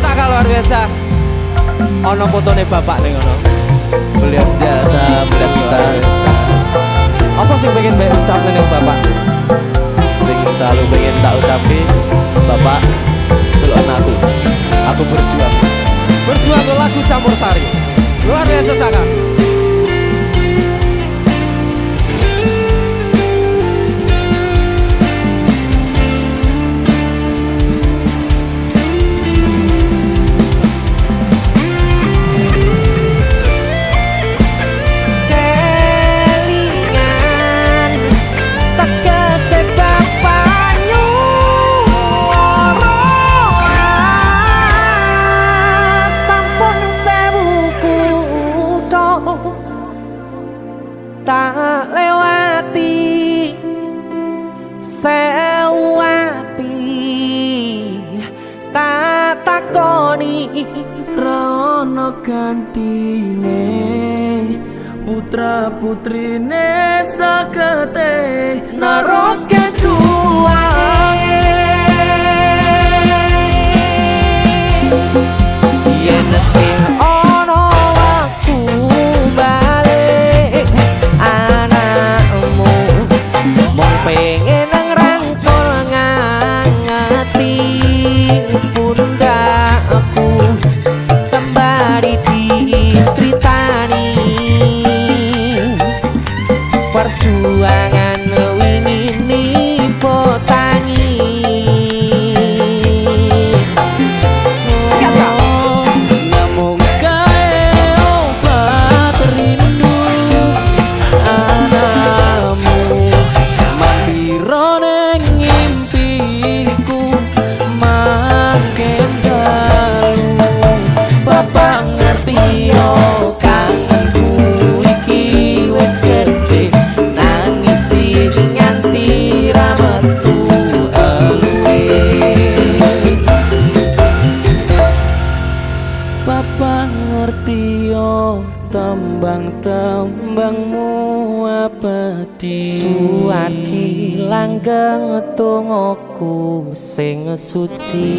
Speaker 1: Saka luar biasa. Ono fotone bapak ning ngono.
Speaker 2: Beliau sentiasa melihat kita,
Speaker 1: Apa sih pengen mbak ucap ning bapak?
Speaker 2: sing selalu pengen tak ucapi, Bapak delok aku berjuang.
Speaker 1: Berjuang ke lagu campur sari. Luar biasa Saka.
Speaker 7: Kelingan tegese bapak nyuwara sampun sewu kutha tak lewati sewu ati tak takoni
Speaker 2: Ra ono gantine, putra putrine sagete
Speaker 7: neruske juange. Yen sing ono waktu balik anak pengen ngerangkul ngangeti pundakku sembari dicritani perjuangan wingi potangi namung gawe obat rindu anakmu mampiro ning ngimpiku makin dalu bapak ngerti yo kangenku iki wis gede nangisi nganti ra metu eluwe bapak ngerti yo tembang-tembangmu abadi suwargi langgeng tungoku sing suci